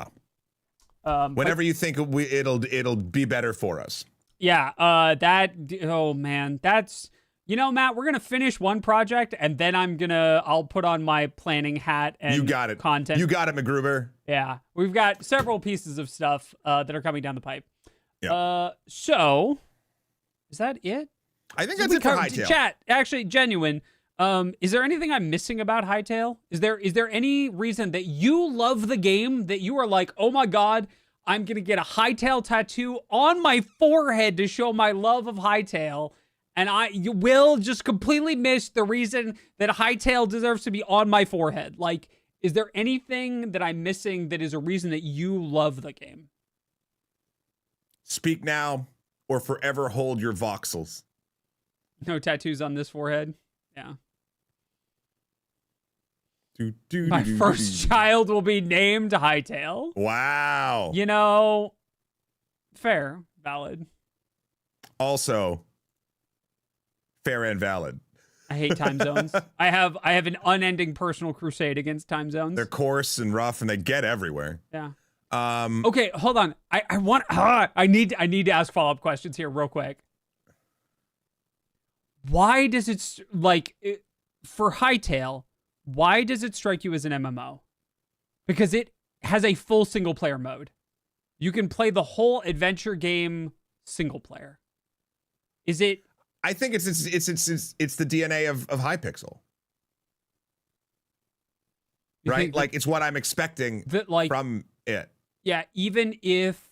Whenever you think it'll be better for us. Yeah. Oh man, that's, Matt, we're gonna finish one project and then I'll put on my planning hat and you got it. Content. You got it, MacGruber. Yeah, we've got several pieces of stuff that are coming down the pipe. Yeah. So is that it? I think that's it for Hytale. Chat, actually, genuine. Is there anything I'm missing about Hytale? Is there any reason that you love the game that you are like, oh my god, I'm gonna get a Hytale tattoo on my forehead to show my love of Hytale, and you will just completely miss the reason that Hytale deserves to be on my forehead? Like, is there anything that I'm missing that is a reason that you love the game? Speak now or forever hold your voxels. No tattoos on this forehead. Yeah. Do, my first child will be named Hytale. Wow. Fair, valid. Also, fair and valid. I hate time zones. I have an unending personal crusade against time zones. They're coarse and rough, and they get everywhere. Yeah. Okay, hold on. I need to ask follow-up questions here real quick. Why does it for Hytale? Why does it strike you as an MMO? Because it has a full single player mode. You can play the whole adventure game single player. Is it? I think it's the DNA of Hypixel. Right? Like it's what I'm expecting from it. Yeah, even if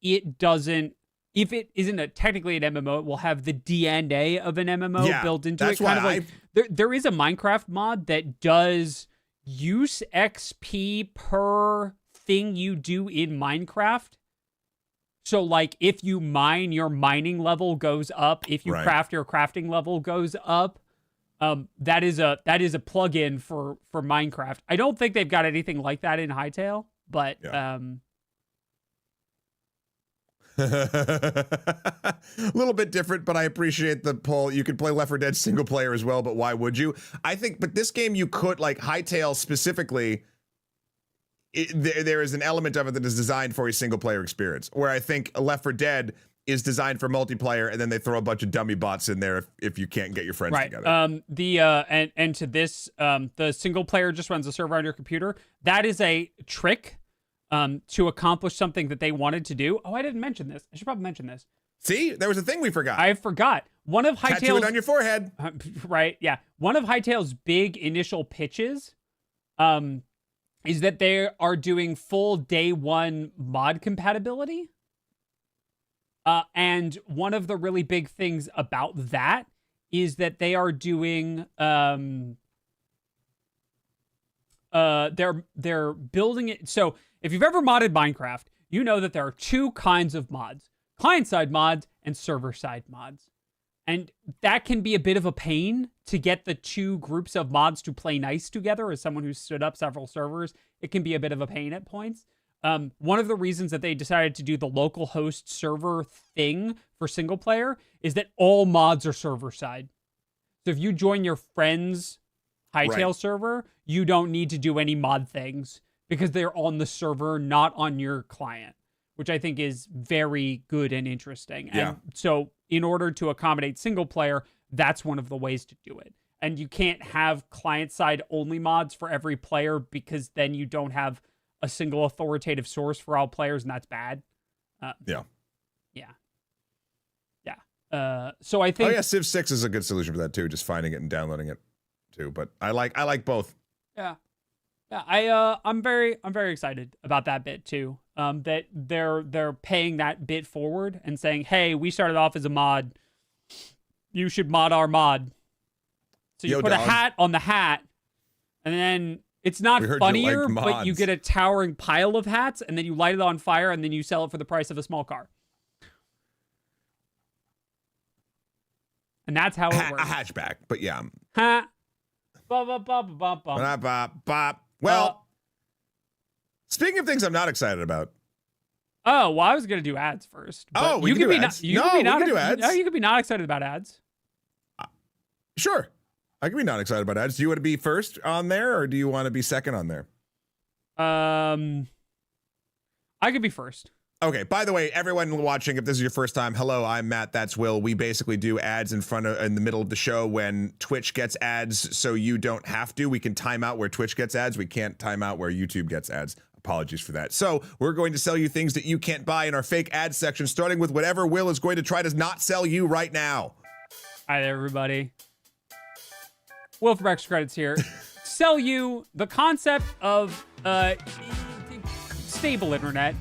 it doesn't, if it isn't technically an MMO, it will have the DNA of an MMO built into it. Kind of like there is a Minecraft mod that does use XP per thing you do in Minecraft. So like if you mine, your mining level goes up. If you craft, your crafting level goes up. That is a plugin for Minecraft. I don't think they've got anything like that in Hytale, but a little bit different, but I appreciate the pull. You could play Left 4 Dead single player as well, but why would you? I think, but this game you could, like Hytale specifically, there is an element of it that is designed for a single player experience, where I think Left 4 Dead is designed for multiplayer, and then they throw a bunch of dummy bots in there if you can't get your friends together. And to this, the single player just runs a server on your computer. That is a trick to accomplish something that they wanted to do. Oh, I didn't mention this. I should probably mention this. See, there was a thing we forgot. I forgot. One of Hytale's... Tattoo it on your forehead. Right, yeah. One of Hytale's big initial pitches is that they are doing full day one mod compatibility. And one of the really big things about that is that they are doing... they're building it... So if you've ever modded Minecraft, you know that there are two kinds of mods. Client-side mods and server-side mods. And that can be a bit of a pain to get the two groups of mods to play nice together. As someone who's stood up several servers, it can be a bit of a pain at points. One of the reasons that they decided to do the local host server thing for single player is that all mods are server-side. So if you join your friend's Hytale server, you don't need to do any mod things because they're on the server, not on your client, which I think is very good and interesting. Yeah. And so in order to accommodate single player, that's one of the ways to do it. And you can't have client-side only mods for every player because then you don't have a single authoritative source for all players, and that's bad. So I think... Oh yeah, Civ 6 is a good solution for that too, just finding it and downloading it too. But I like both. Yeah. I'm very excited about that bit too. That they're paying that bit forward and saying, hey, we started off as a mod. You should mod our mod. So you put a hat on the hat, and then it's not funnier, but you get a towering pile of hats, and then you light it on fire, and then you sell it for the price of a small car. And that's how it works. A hatchback, but yeah. Well, speaking of things I'm not excited about. Oh, well, I was going to do ads first. We can do ads. You could be not excited about ads. Sure. I can be not excited about ads. Do you want to be first on there, or do you want to be second on there? I could be first. Okay, by the way, everyone watching, if this is your first time, hello, I'm Matt, that's Will. We basically do ads in the middle of the show when Twitch gets ads, so you don't have to. We can time out where Twitch gets ads. We can't time out where YouTube gets ads. Apologies for that. So we're going to sell you things that you can't buy in our fake ad section, starting with whatever Will is going to try to not sell you right now. Hi there, everybody. Will from Extra Credits here. Sell you the concept of stable internet.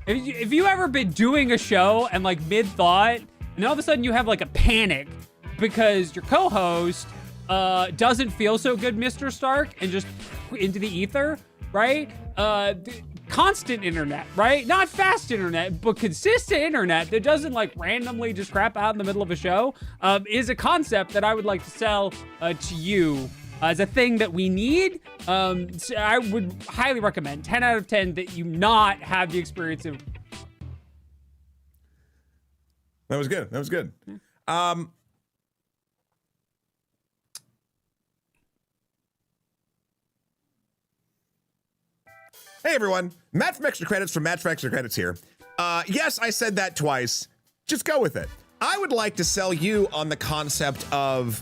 If you ever been doing a show and like mid-thought, and all of a sudden you have like a panic because your co-host doesn't feel so good, Mr. Stark, and just into the ether, right? Constant internet, right? Not fast internet, but consistent internet that doesn't like randomly just crap out in the middle of a show is a concept that I would like to sell to you as a thing that we need. So I would highly recommend 10 out of 10 that you not have the experience of. That was good. That was good. Hey everyone, Matt from Extra Credits from Matt from Extra Credits here. Yes, I said that twice. Just go with it. I would like to sell you on the concept of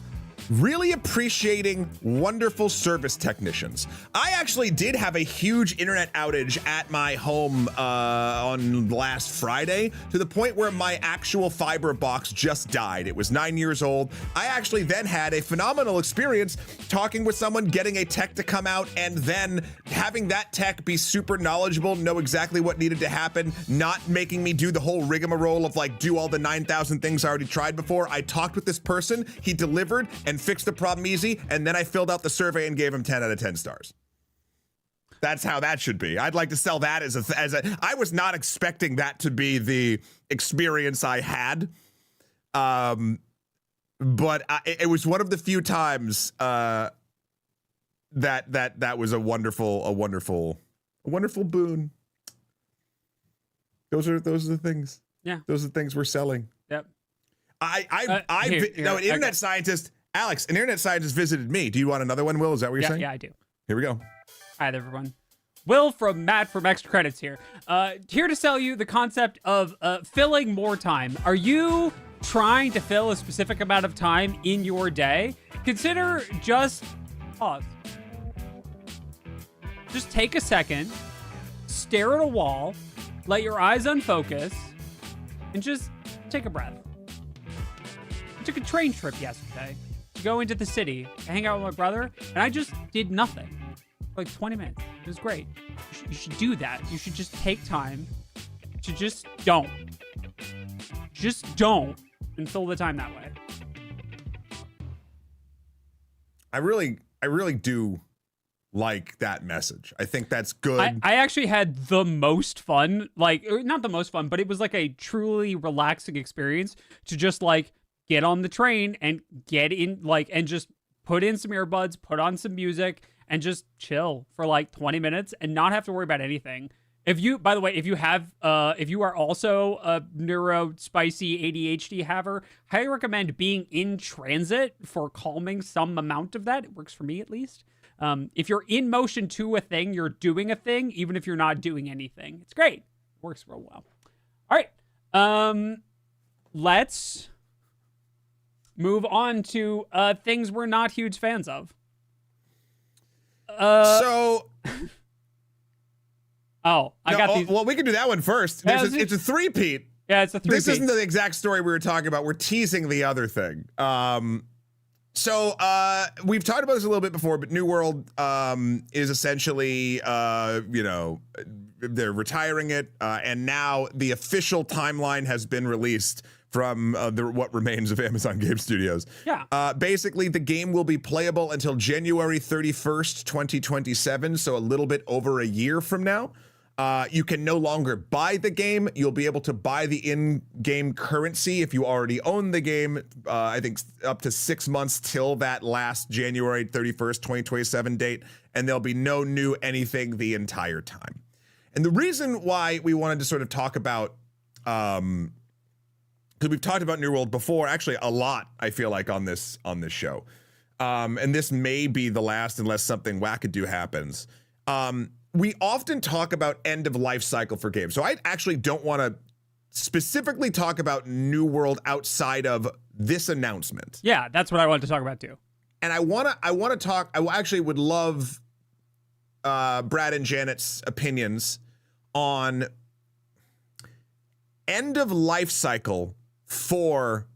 really appreciating wonderful service technicians. I actually did have a huge internet outage at my home on last Friday, to the point where my actual fiber box just died. It was 9 years old. I actually then had a phenomenal experience talking with someone, getting a tech to come out, and then having that tech be super knowledgeable, know exactly what needed to happen, not making me do the whole rigmarole of like do all the 9,000 things I already tried before. I talked with this person, he delivered and fixed the problem easy, and then I filled out the survey and gave him 10 out of 10 stars. That's how that should be. I'd like to sell that as a I was not expecting that to be the experience I had. But it was one of the few times that was a wonderful boon. Those are the things. Yeah. Those are the things we're selling. Yep. An internet scientist, Alex, an internet scientist visited me. Do you want another one, Will? Is that what you're saying? Yeah, I do. Here we go. Hi there, everyone. Will from Matt from Extra Credits here. Here to sell you the concept of filling more time. Are you trying to fill a specific amount of time in your day? Consider just pause. Just take a second, stare at a wall, let your eyes unfocus, and just take a breath. I took a train trip yesterday to go into the city to hang out with my brother, and I just did nothing for like 20 minutes. It was great. You should do that. You should just take time to just don't. Just don't, and fill the time that way. I really do like that message. I think that's good. I actually had the most fun, like, not the most fun, but it was like a truly relaxing experience to just like get on the train and get in, like, and just put in some earbuds, put on some music, and just chill for like 20 minutes and not have to worry about anything. If you, by the way, if you are also a neurospicy ADHD haver, highly recommend being in transit for calming some amount of that. It works for me, at least. If you're in motion to a thing, you're doing a thing, even if you're not doing anything. It's great. It works real well. All right. Let's move on to things we're not huge fans of. So... Oh, I got these. Well, we can do that one first. It's a three-peat. Yeah, it's a three-peat. This isn't the exact story we were talking about. We're teasing the other thing. So we've talked about this a little bit before, but New World is essentially, they're retiring it, and now the official timeline has been released from what remains of Amazon Game Studios. Yeah. Basically, the game will be playable until January 31st, 2027, so a little bit over a year from now. You can no longer buy the game. You'll be able to buy the in-game currency if you already own the game. I think up to 6 months till that last January 31st, 2027 date, and there'll be no new anything the entire time. And the reason why we wanted to sort of talk about, because we've talked about New World before, actually a lot, I feel like on this show. and this may be the last unless something wackadoo happens. We often talk about end of life cycle for games. So I actually don't want to specifically talk about New World outside of this announcement. Yeah, that's what I wanted to talk about too. And I want to talk, I actually would love Brad and Janet's opinions on end of life cycle for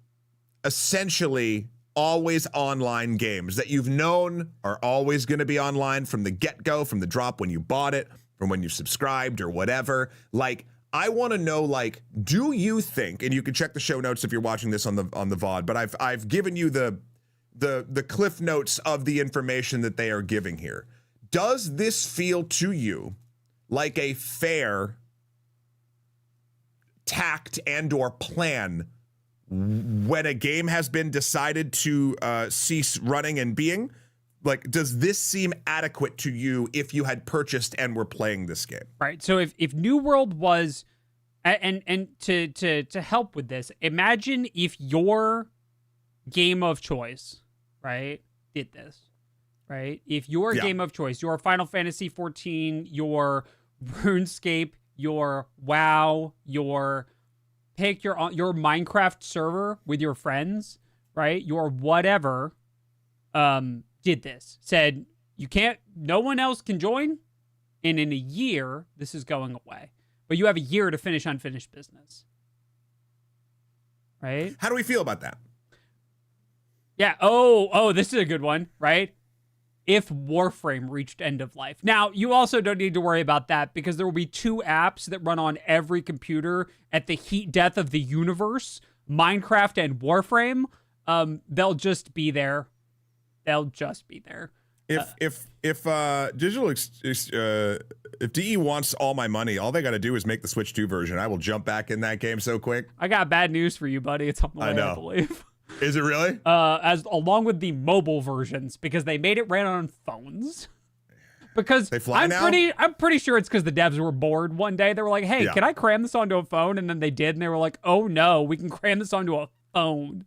essentially always online games that you've known are always going to be online from the get-go, from the drop when you bought it, from when you subscribed or whatever. Like, I want to know, like, do you think, and you can check the show notes if you're watching this on the VOD, but I've given you the cliff notes of the information that they are giving here. Does this feel to you like a fair tact and or plan when a game has been decided to cease running and being? Like, does this seem adequate to you if you had purchased and were playing this game? Right. So if New World was, and to help with this, imagine if your game of choice, right, did this, right? If your game of choice, your Final Fantasy 14, your RuneScape, your WoW, your pick your Minecraft server with your friends, right? Your whatever, did this, said you can't, no one else can join, and in a year this is going away, but you have a year to finish unfinished business, right? How do we feel about that? Yeah. Oh, this is a good one, right? If Warframe reached end of life. Now, you also don't need to worry about that because there will be 2 apps that run on every computer at the heat death of the universe, Minecraft and Warframe. They'll just be there. They'll just be there. If DE wants all my money, all they got to do is make the Switch 2 version. I will jump back in that game so quick. I got bad news for you, buddy. It's on the way, I believe. Is it really? As along with the mobile versions, because they made it ran on phones. Because they fly now? I'm pretty sure it's because the devs were bored one day. They were like, "Hey, can I cram this onto a phone?" And then they did, and they were like, "Oh no, we can cram this onto a phone."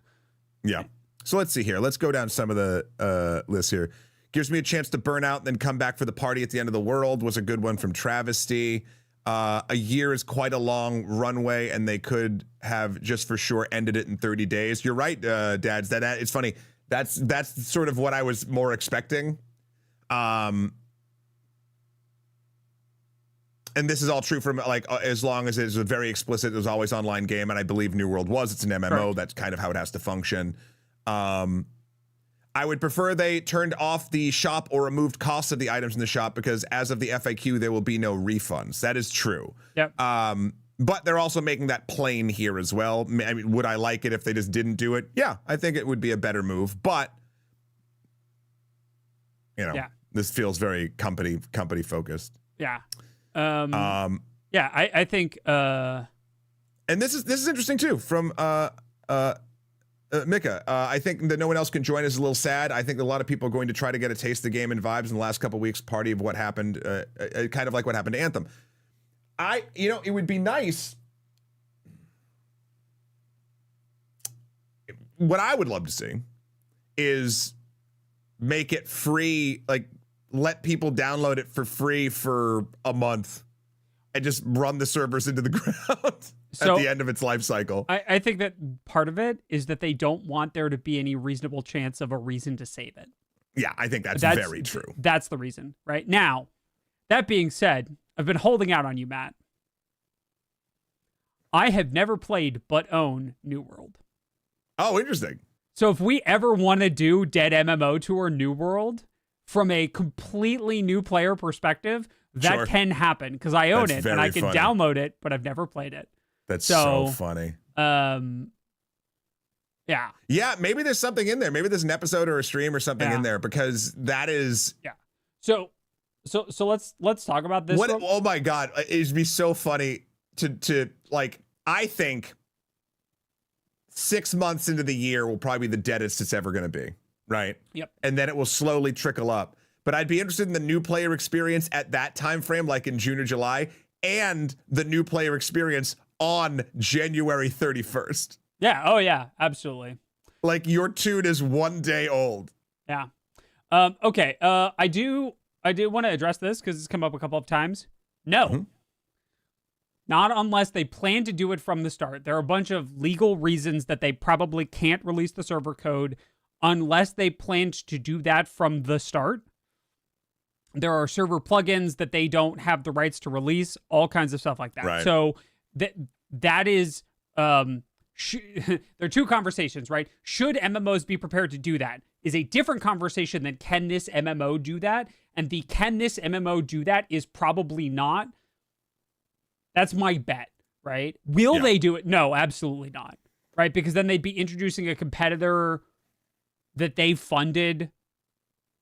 Yeah. So let's see here. Let's go down some of the lists here. Gives me a chance to burn out and then come back for the party at the end of the world was a good one from Travesty. A year is quite a long runway, and they could have just for sure ended it in 30 days. You're right, Dads. That it's funny. That's sort of what I was more expecting. And this is all true from like as long as it's a very explicit, it was always online game, and I believe New World was. It's an MMO. Correct. That's kind of how it has to function. I would prefer they turned off the shop or removed costs of the items in the shop because as of the FAQ, there will be no refunds. That is true. Yep. But they're also making that plain here as well. I mean, would I like it if they just didn't do it? Yeah, I think it would be a better move. But, you know, this feels very company focused. Yeah. Yeah, I think. And this is interesting too from Mika. I think that no one else can join is a little sad. I think a lot of people are going to try to get a taste of the game and vibes in the last couple of weeks. Party of what happened, kind of like what happened to Anthem. It would be nice. What I would love to see is make it free, like let people download it for free for a month and just run the servers into the ground at the end of its life cycle. I think that part of it is that they don't want there to be any reasonable chance of a reason to save it. Yeah, I think that's very true. That's the reason, right? Now, that being said, I've been holding out on you, Matt. I have never played but own New World. Oh, interesting. So if we ever want to do Dead MMO Tour New World from a completely new player perspective, that can happen because I own it and I can download it, but I've never played it. That's so funny. Yeah. Yeah, maybe there's something in there. Maybe there's an episode or a stream or something in there because that is. Yeah. So let's talk about this. Oh my God, it'd be so funny to like. I think 6 months into the year will probably be the deadest it's ever going to be, right? Yep. And then it will slowly trickle up. But I'd be interested in the new player experience at that time frame, like in June or July, and the new player experience on January 31st. Yeah. Oh, yeah. Absolutely. Like your tune is 1 day old. Yeah. Okay. I do want to address this because it's come up a couple of times. No. Mm-hmm. Not unless they plan to do it from the start. There are a bunch of legal reasons that they probably can't release the server code unless they planned to do that from the start. There are server plugins that they don't have the rights to release, all kinds of stuff like that. Right. So that is there are two conversations, right? Should MMOs be prepared to do that is a different conversation than can this MMO do that? And the can this MMO do that is probably not. That's my bet, right? Will they do it? No, absolutely not, right? Because then they'd be introducing a competitor that they funded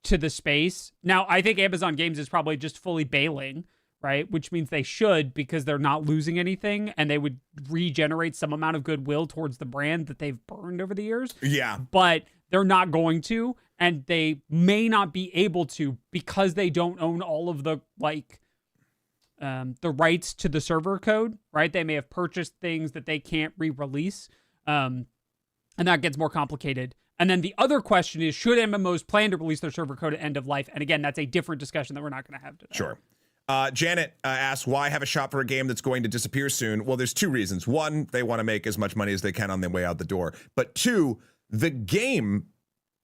to the space. Now, I think Amazon Games is probably just fully bailing, right? Which means they should because they're not losing anything and they would regenerate some amount of goodwill towards the brand that they've burned over the years. Yeah. But they're not going to, and they may not be able to because they don't own all of the, the rights to the server code, right? They may have purchased things that they can't re-release, and that gets more complicated. And then the other question is, should MMOs plan to release their server code at end of life? And again, that's a different discussion that we're not going to have today. Sure. Janet asks, why have a shop for a game that's going to disappear soon? Well, there's two reasons. One, they want to make as much money as they can on their way out the door. But two, the game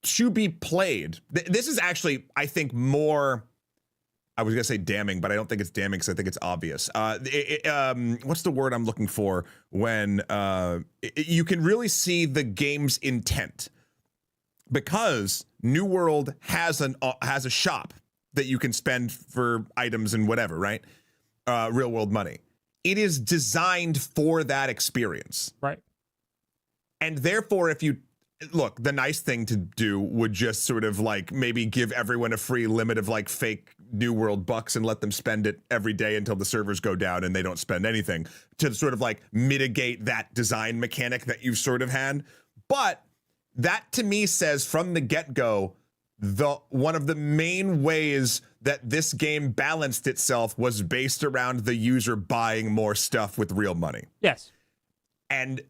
to be played. This is actually, I think, more... I was going to say damning, but I don't think it's damning because I think it's obvious. What's the word I'm looking for when you can really see the game's intent? Because New World has a shop that you can spend for items and whatever, right? Real world money. It is designed for that experience. Right. And therefore, if you look, the nice thing to do would just sort of like maybe give everyone a free limit of like fake New World bucks and let them spend it every day until the servers go down and they don't spend anything to sort of like mitigate that design mechanic that you've sort of had. But that to me says from the get-go, one of the main ways that this game balanced itself was based around the user buying more stuff with real money. Yes. And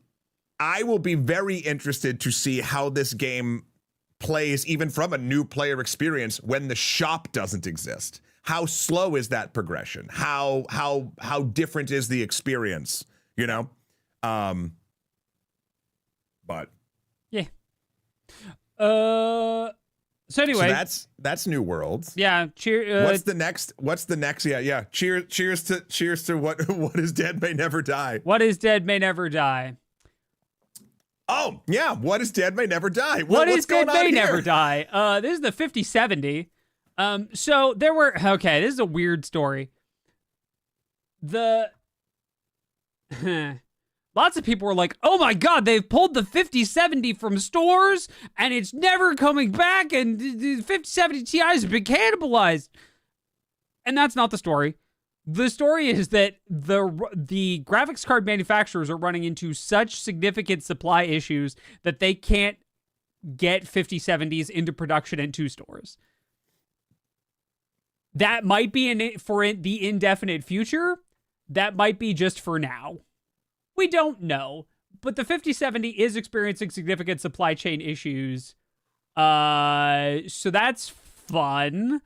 I will be very interested to see how this game plays even from a new player experience when the shop doesn't exist. How slow is that progression? How different is the experience, you know? But yeah. So anyway, so that's New World. Yeah. Cheer. What's the next? Yeah. Cheers to what is dead may never die. What is dead may never die. Oh, yeah. What is dead may never die. What is dead may here? never die. This is the 5070. So there were, okay, this is a weird story. Lots of people were like, oh my God, they've pulled the 5070 from stores and it's never coming back and the 5070 Ti has been cannibalized. And that's not the story. The story is that the graphics card manufacturers are running into such significant supply issues that they can't get 5070s into production in 2 stores. That might be for the indefinite future. That might be just for now. We don't know. But the 5070 is experiencing significant supply chain issues. So that's fun.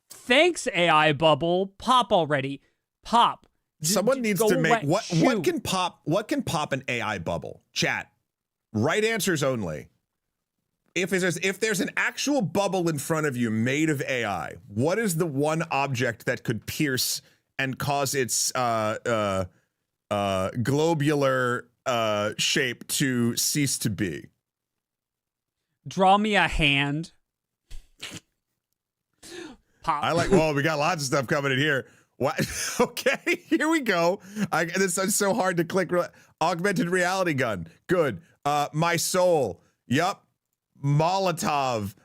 Thanks, AI Bubble. Pop already. Pop. Someone needs to make what can pop an AI bubble? Chat. Right answers only. If there's an actual bubble in front of you made of AI, what is the one object that could pierce and cause its globular shape to cease to be? Draw me a hand. Pop. Well, we got lots of stuff coming in here. What? Okay, here we go. This is so hard to click. Augmented reality gun. Good. My soul. Yup. Molotov.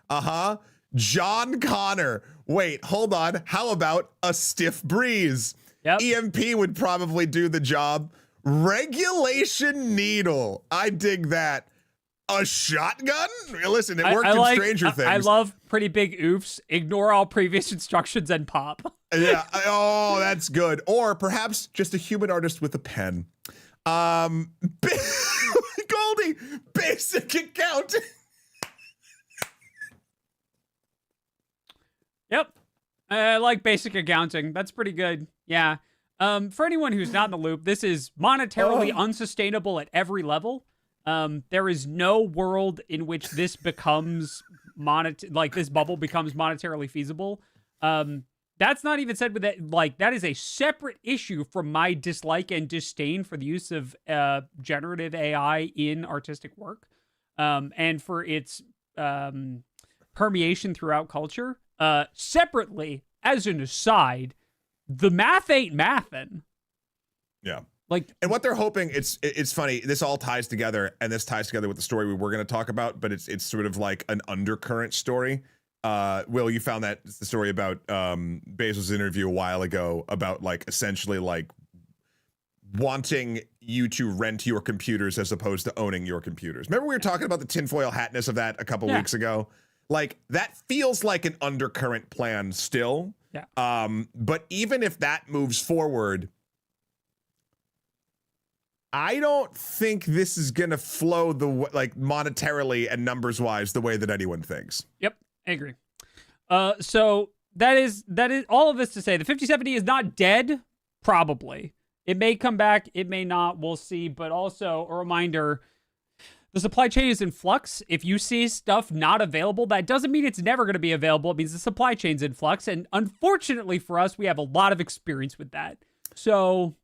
John Connor. Wait, hold on. How about a stiff breeze? Yep. EMP would probably do the job. Regulation needle. I dig that. A shotgun? Listen, it worked in Stranger Things. I love pretty big oofs. Ignore all previous instructions and pop. Yeah. Oh, that's good. Or perhaps just a human artist with a pen. Goldie, basic accounting. Yep. I like basic accounting. That's pretty good. Yeah. For anyone who's not in the loop, this is monetarily unsustainable at every level. There is no world in which this becomes this bubble becomes monetarily feasible. That's not even said with that. Like, that is a separate issue from my dislike and disdain for the use of generative AI in artistic work, and for its permeation throughout culture. Separately, as an aside, the math ain't mathin'. Yeah. Like, and what they're hoping, it's funny, this all ties together, and this ties together with the story we were going to talk about, but it's sort of like an undercurrent story. Will, you found that the story about Bezos' interview a while ago about like essentially like wanting you to rent your computers as opposed to owning your computers. Remember we were talking about the tinfoil hatness of that a couple weeks ago? Like, that feels like an undercurrent plan still. Yeah. But even if that moves forward, I don't think this is going to flow like monetarily and numbers wise the way that anyone thinks. Yep, I agree. So that is all of this to say the 5070 is not dead. Probably it may come back, it may not. We'll see. But also a reminder: the supply chain is in flux. If you see stuff not available, that doesn't mean it's never going to be available. It means the supply chain's in flux, and unfortunately for us, we have a lot of experience with that. So.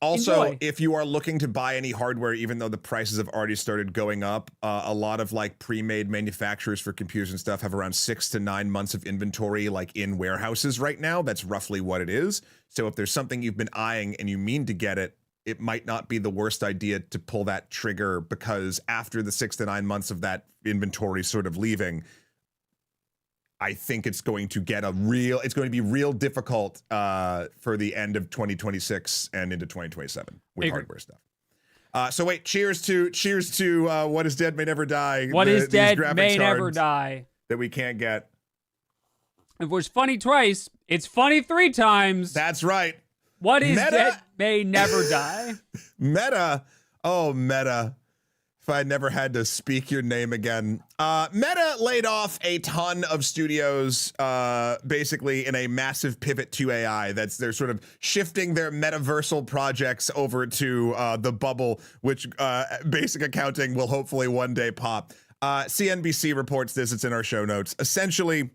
Also, enjoy. if you are looking to buy any hardware, even though the prices have already started going up, a lot of like pre-made manufacturers for computers and stuff have around 6 to 9 months of inventory like in warehouses right now. That's roughly what it is. So if there's something you've been eyeing and you mean to get it, it might not be the worst idea to pull that trigger, because after the 6 to 9 months of that inventory sort of leaving, I think it's going to be real difficult for the end of 2026 and into 2027 with hardware stuff. So wait, cheers to what is dead may never die. What is dead may never die. That we can't get. If it was funny twice, it's funny 3 times. That's right. What is dead may never die. Meta. Oh, Meta. If I never had to speak your name again. Meta laid off a ton of studios, basically in a massive pivot to AI. They're sort of shifting their metaversal projects over to the bubble, which basic accounting will hopefully one day pop. CNBC reports this. It's in our show notes. Essentially,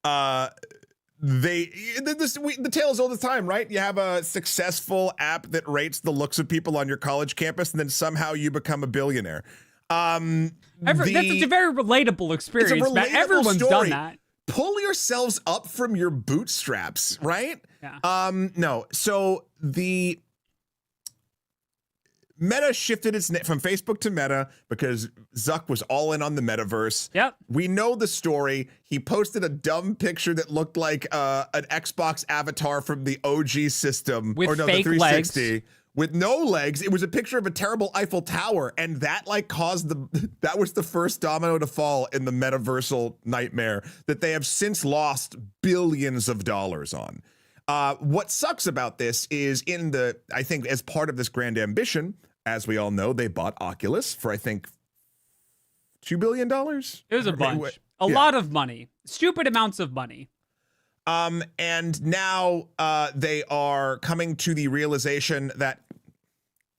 the tale is all the time, right? You have a successful app that rates the looks of people on your college campus, and then somehow you become a billionaire. That's a very relatable experience, Matt. Everyone's done that. Pull yourselves up from your bootstraps, right? Yeah. No. So the Meta shifted its name from Facebook to Meta because Zuck was all in on the metaverse. Yep. We know the story. He posted a dumb picture that looked like an Xbox avatar from the OG system. With the fake 360. legs. With no legs. It was a picture of a terrible Eiffel Tower, and that like caused that was the first domino to fall in the metaversal nightmare that they have since lost billions of dollars on. What sucks about this is I think as part of this grand ambition, as we all know, they bought Oculus for, I think, $2 billion. It was a bunch. A lot of money. Stupid amounts of money. And now they are coming to the realization that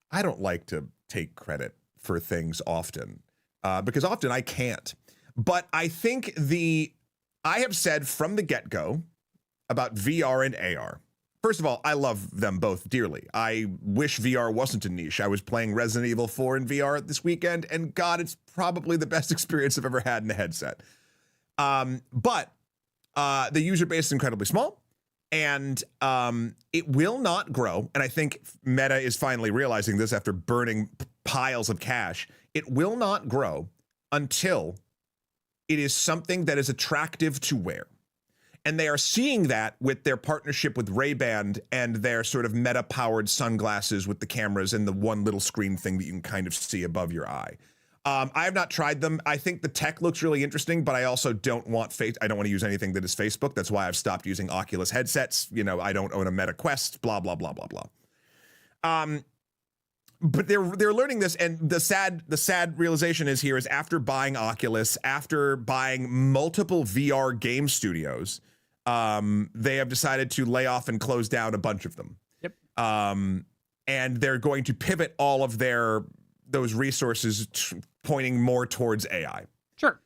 I don't like to take credit for things often, because often I can't. But I think I have said from the get-go about VR and AR. First of all, I love them both dearly. I wish VR wasn't a niche. I was playing Resident Evil 4 in VR this weekend, and God, it's probably the best experience I've ever had in a headset. But the user base is incredibly small, and it will not grow. And I think Meta is finally realizing this after burning piles of cash. It will not grow until it is something that is attractive to wear. And they are seeing that with their partnership with Ray-Ban and their sort of Meta-powered sunglasses with the cameras and the one little screen thing that you can kind of see above your eye. I have not tried them. I think the tech looks really interesting, but I also don't want I don't want to use anything that is Facebook. That's why I've stopped using Oculus headsets. I don't own a Meta Quest, blah, blah, blah, blah, blah. but they're learning this, and the sad realization is after buying Oculus, after buying multiple VR game studios, they have decided to lay off and close down a bunch of them. Yep. And they're going to pivot all of those resources pointing more towards AI. Sure.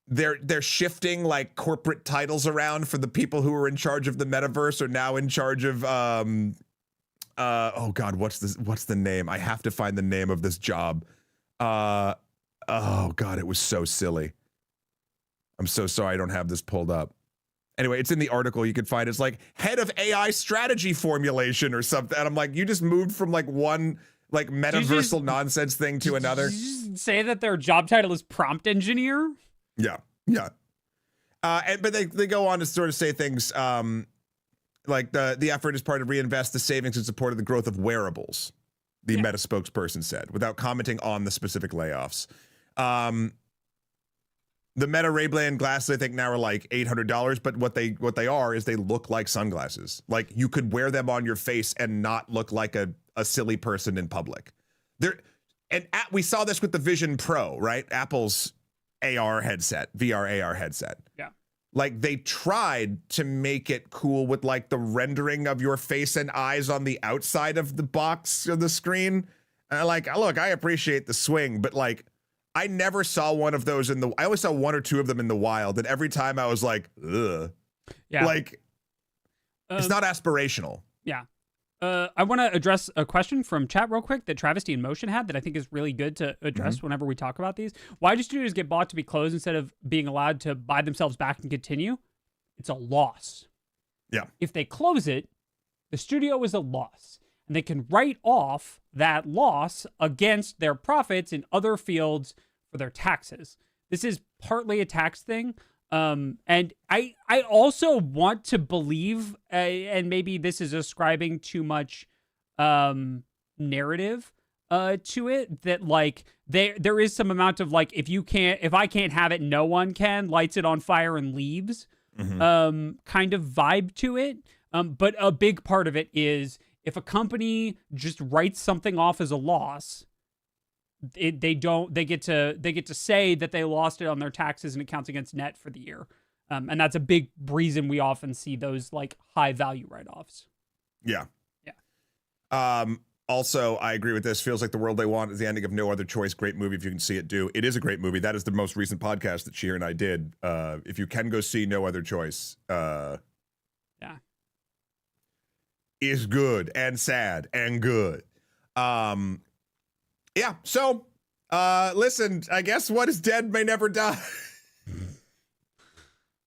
They're shifting like corporate titles around for the people who are in charge of the metaverse are now in charge of oh God, what's the name? I have to find the name of this job. Oh God, it was so silly. I'm so sorry I don't have this pulled up. Anyway, it's in the article. You could find it's like head of AI strategy formulation or something. And I'm like, you just moved from like one like metaversal nonsense thing to another. Did you just say that their job title is prompt engineer? Yeah. But they go on to sort of say things like the effort is part of reinvest the savings in support of the growth of wearables, the Meta spokesperson said, without commenting on the specific layoffs. The Meta Ray-Ban glasses, I think now are like $800, but what they are is they look like sunglasses. Like you could wear them on your face and not look like a silly person in public. We saw this with the Vision Pro, right? Apple's AR headset, VR AR headset. Yeah. Like they tried to make it cool with like the rendering of your face and eyes on the outside of the box of the screen. And like, look, I appreciate the swing, but like, I never saw one of those I only saw one or two of them in the wild. And every time I was like, ugh. Yeah. Like, it's not aspirational. Yeah. I want to address a question from chat real quick that Travesty in Motion had that I think is really good to address whenever we talk about these. Why do studios get bought to be closed instead of being allowed to buy themselves back and continue? It's a loss. Yeah. If they close it, the studio is a loss. And they can write off that loss against their profits in other fields for their taxes. This is partly a tax thing. And I also want to believe, and maybe this is ascribing too much narrative to it, that like there is some amount of like, if I can't have it, no one can, lights it on fire and leaves kind of vibe to it. But a big part of it is if a company just writes something off as a loss, they get to say that they lost it on their taxes and it counts against net for the year. And that's a big reason we often see those like high value write-offs. Yeah. Also, I agree with this. Feels like the world they want is the ending of No Other Choice. Great movie if you can see it do. It is a great movie. That is the most recent podcast that Sheer and I did. If you can go see No Other Choice. Is good and sad and good. Yeah, so, listen, I guess what is dead may never die.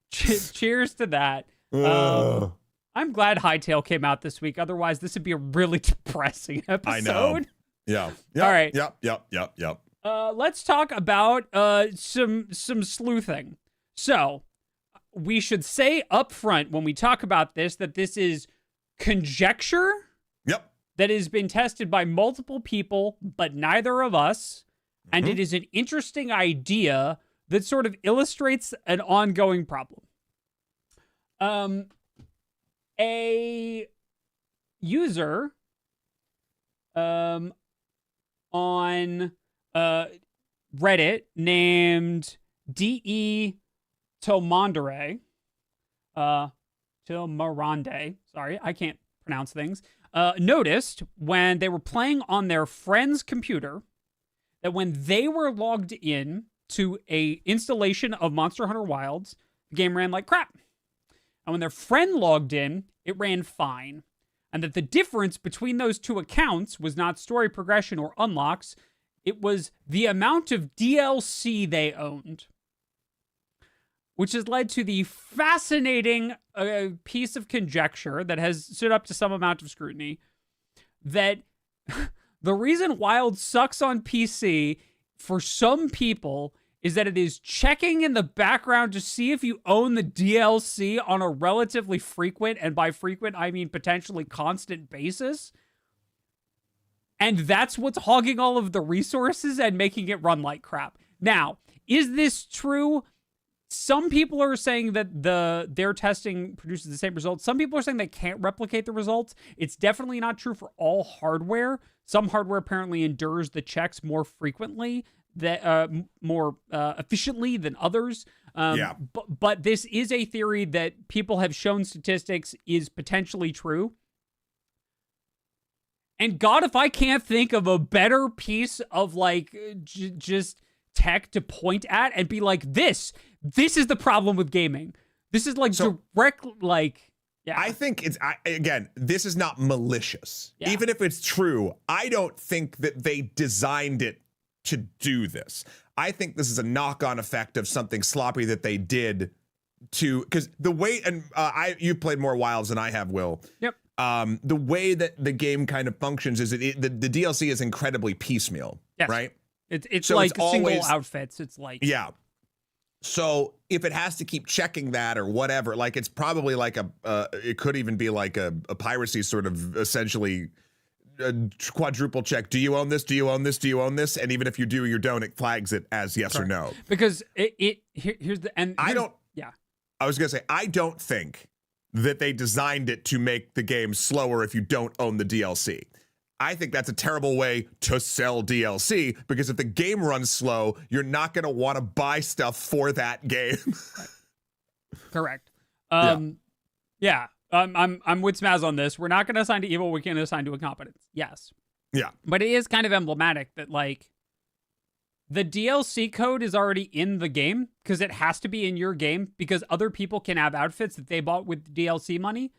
Cheers to that. I'm glad Hytale came out this week. Otherwise, this would be a really depressing episode. I know. Yeah. All right. Yep. Let's talk about some sleuthing. So, we should say up front when we talk about this that this is conjecture. Yep. That has been tested by multiple people, but neither of us. And it is an interesting idea that sort of illustrates an ongoing problem. A user on Reddit named D.E. Tilmandere, sorry, I can't pronounce things, noticed when they were playing on their friend's computer that when they were logged in to a installation of Monster Hunter Wilds, the game ran like crap. And when their friend logged in, it ran fine. And that the difference between those two accounts was not story progression or unlocks, it was the amount of DLC they owned. Which has led to the fascinating piece of conjecture that has stood up to some amount of scrutiny that the reason Wild sucks on PC for some people is that it is checking in the background to see if you own the DLC on a relatively frequent, and by frequent, I mean potentially constant basis. And that's what's hogging all of the resources and making it run like crap. Now, is this true? some people are saying that their testing produces the same results. Some people are saying they can't replicate the results. It's definitely not true for all hardware. Some hardware apparently endures the checks more frequently, more efficiently than others. But this is a theory that people have shown statistics is potentially true. And God, if I can't think of a better piece of like just tech to point at and be like, this is the problem with gaming. This is like direct, like, yeah. I think again, this is not malicious. Yeah. Even if it's true, I don't think that they designed it to do this. I think this is a knock-on effect of something sloppy that they did because the way, and you played more Wilds than I have, Will. Yep. The way that the game kind of functions is the DLC is incredibly piecemeal, yes. Right? It's so like it's single outfits. It's like, yeah. So if it has to keep checking that or whatever, like it's probably like it could even be like a piracy sort of essentially a quadruple check. Do you own this? Do you own this? Do you own this? And even if you do or you don't, it flags it as yes or no. Because here's the, and I don't, yeah. I was going to say, I don't think that they designed it to make the game slower if you don't own the DLC. I think that's a terrible way to sell DLC, because if the game runs slow, you're not going to want to buy stuff for that game. Correct. Yeah. I'm with Smaz on this. We're not going to assign to evil. We can assign to incompetence. Yes. Yeah. But it is kind of emblematic that like the DLC code is already in the game because it has to be in your game because other people can have outfits that they bought with DLC money.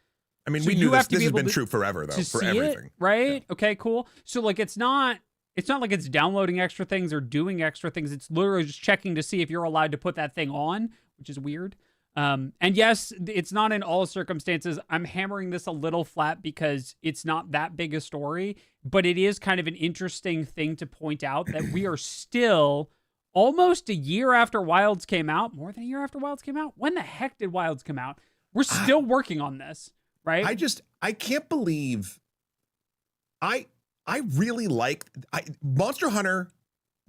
I mean, so we knew this. This has been true forever, though, for everything. Right? Yeah. Okay, cool. So, like, it's not like it's downloading extra things or doing extra things. It's literally just checking to see if you're allowed to put that thing on, which is weird. And yes, it's not in all circumstances. I'm hammering this a little flat because it's not that big a story, but it is kind of an interesting thing to point out that we are still almost a year after Wilds came out. More than a year after Wilds came out? When the heck did Wilds come out? We're still working on this. Right? I can't believe I really like Monster Hunter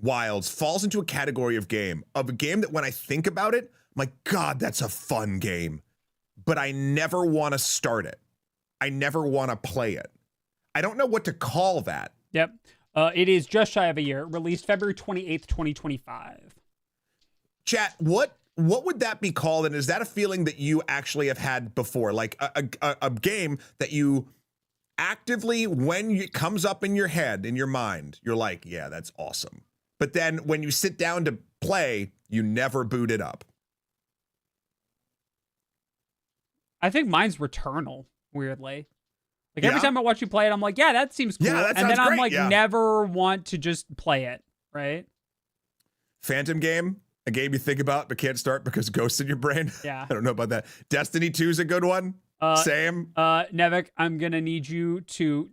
Wilds falls into a category of a game that when I think about it, I'm like, God, that's a fun game. But I never want to start it. I never want to play it. I don't know what to call that. Yep. It is just shy of a year. Released February 28th, 2025. Chat, what would that be called? And is that a feeling that you actually have had before? Like a game that you actively, when it comes up in your head, in your mind, you're like, yeah, that's awesome. But then when you sit down to play, you never boot it up. I think mine's Returnal, weirdly. Like every time I watch you play it, I'm like, yeah, that seems cool. Yeah, that and then sounds I'm like, great. never want to just play it, right? Phantom game. A game you think about but can't start because ghosts in your brain. Yeah. I don't know about that. Destiny 2 is a good one. Same. Nevik, I'm gonna need you to.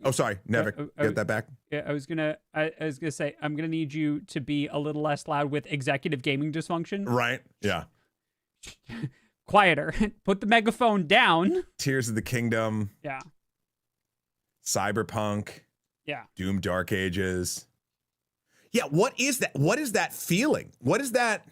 Oh, sorry, Nevik. Get that back. Yeah, I was gonna say I'm gonna need you to be a little less loud with executive gaming dysfunction. Right. Yeah. Quieter. Put the megaphone down. Tears of the Kingdom. Yeah. Cyberpunk. Yeah. Doom Dark Ages. Yeah, what is that? What is that feeling? What is that?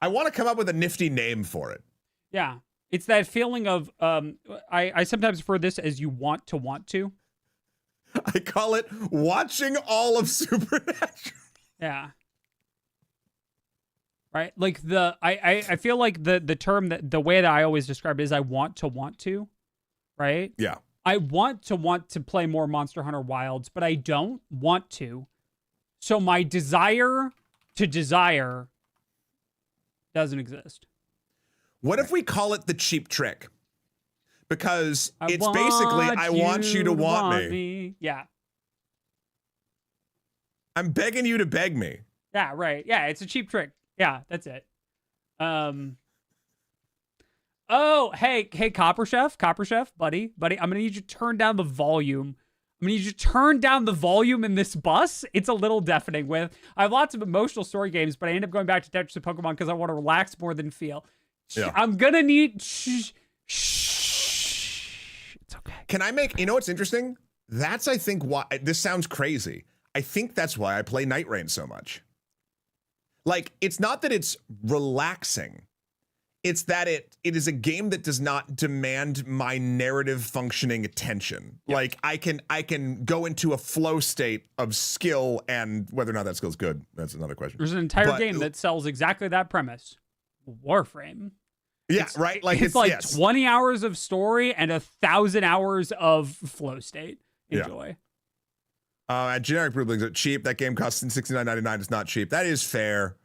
I want to come up with a nifty name for it. Yeah, it's that feeling of, I sometimes refer this as you want to. I call it watching all of Supernatural. Yeah. Right? Like I feel like the term that the way that I always describe it is I want to, right? Yeah. I want to play more Monster Hunter Wilds, but I don't want to. So my desire to desire doesn't exist. What if we call it the cheap trick? Because it's basically, I want you to want me. Yeah. I'm begging you to beg me. Yeah, right. Yeah, it's a cheap trick. Yeah, that's it. Oh, hey, Copper Chef, buddy, I'm gonna need you to turn down the volume. I'm gonna need you to turn down the volume in this bus. It's a little deafening. I have lots of emotional story games, but I end up going back to Tetris and Pokemon because I want to relax more than feel. Yeah. I'm gonna need. Shh. It's okay. Can I make? You know what's interesting? That's I think why this sounds crazy. I think that's why I play Night Rain so much. Like, it's not that it's relaxing. It's that it is a game that does not demand my narrative functioning attention. Yeah. Like, I can go into a flow state of skill, and whether or not that skill is good, that's another question. There's an entire game that sells exactly that premise. Warframe. Yeah, right? Like, it's like 20 hours of story and 1,000 hours of flow state. Enjoy. Yeah. At generic rulings, it's cheap. That game costs $69.99. It's not cheap. That is fair.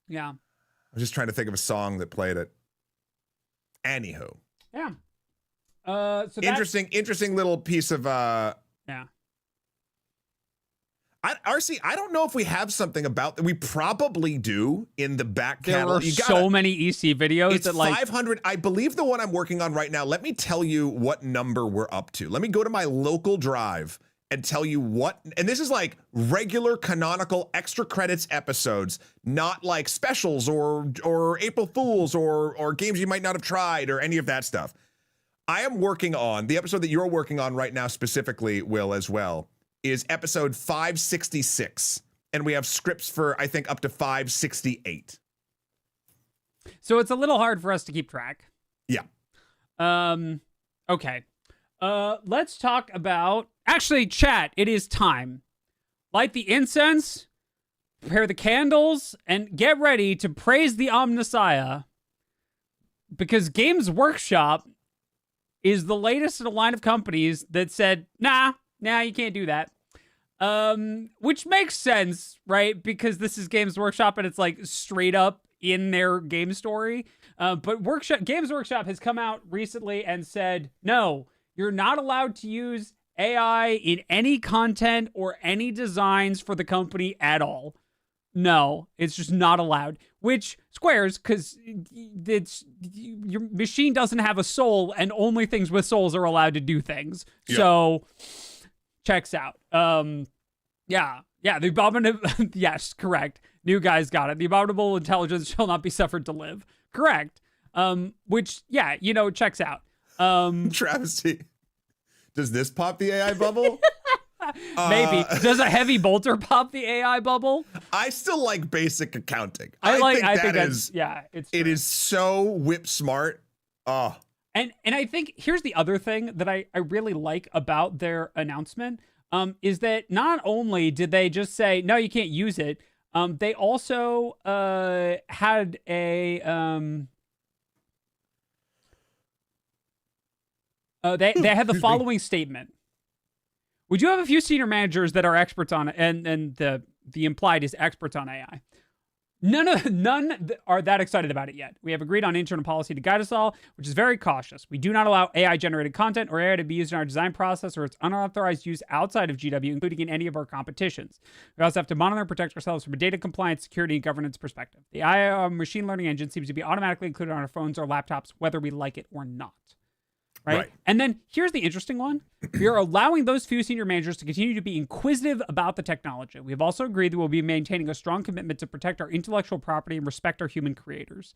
Yeah. I was just trying to think of a song that played it. Anywho. Yeah. So interesting little piece of yeah. RC, I don't know if we have something about that. We probably do in the back catalog. There are so many EC videos it's that like 500. I believe the one I'm working on right now. Let me tell you what number we're up to. Let me go to my local drive and tell you what, and this is like regular canonical extra credits episodes, not like specials or April Fools or games you might not have tried or any of that stuff. I am working on the episode that you're working on right now specifically, Will, as well, is episode 566. And we have scripts for, I think, up to 568. So it's a little hard for us to keep track. Yeah. Okay. Let's talk about, actually, chat, it is time. Light the incense, prepare the candles, and get ready to praise the Omnissiah, because Games Workshop is the latest in a line of companies that said, nah, you can't do that. Which makes sense, right? Because this is Games Workshop and it's like straight up in their game story. But Games Workshop has come out recently and said, no, you're not allowed to use AI in any content or any designs for the company at all. No, it's just not allowed. Which squares, because your machine doesn't have a soul, and only things with souls are allowed to do things. Yep. So, checks out. Yeah, the abominable. Yes, correct. New guys got it. The abominable intelligence shall not be suffered to live. Correct. Which, yeah, checks out. Travesty. Does this pop the AI bubble? Maybe. Does a heavy bolter pop the AI bubble? I still like basic accounting. I think that's it's true. It is so whip smart. Oh. And I think here's the other thing that I really like about their announcement, is that not only did they just say, no, you can't use it, they also had a they had the following statement. We do have a few senior managers that are experts on it, and the implied is experts on AI. None are that excited about it yet. We have agreed on internal policy to guide us all, which is very cautious. We do not allow AI-generated content or AI to be used in our design process or its unauthorized use outside of GW, including in any of our competitions. We also have to monitor and protect ourselves from a data compliance, security, and governance perspective. The AI machine learning engine seems to be automatically included on our phones or laptops, whether we like it or not. Right? And then here's the interesting one. We are allowing those few senior managers to continue to be inquisitive about the technology. We have also agreed that we'll be maintaining a strong commitment to protect our intellectual property and respect our human creators.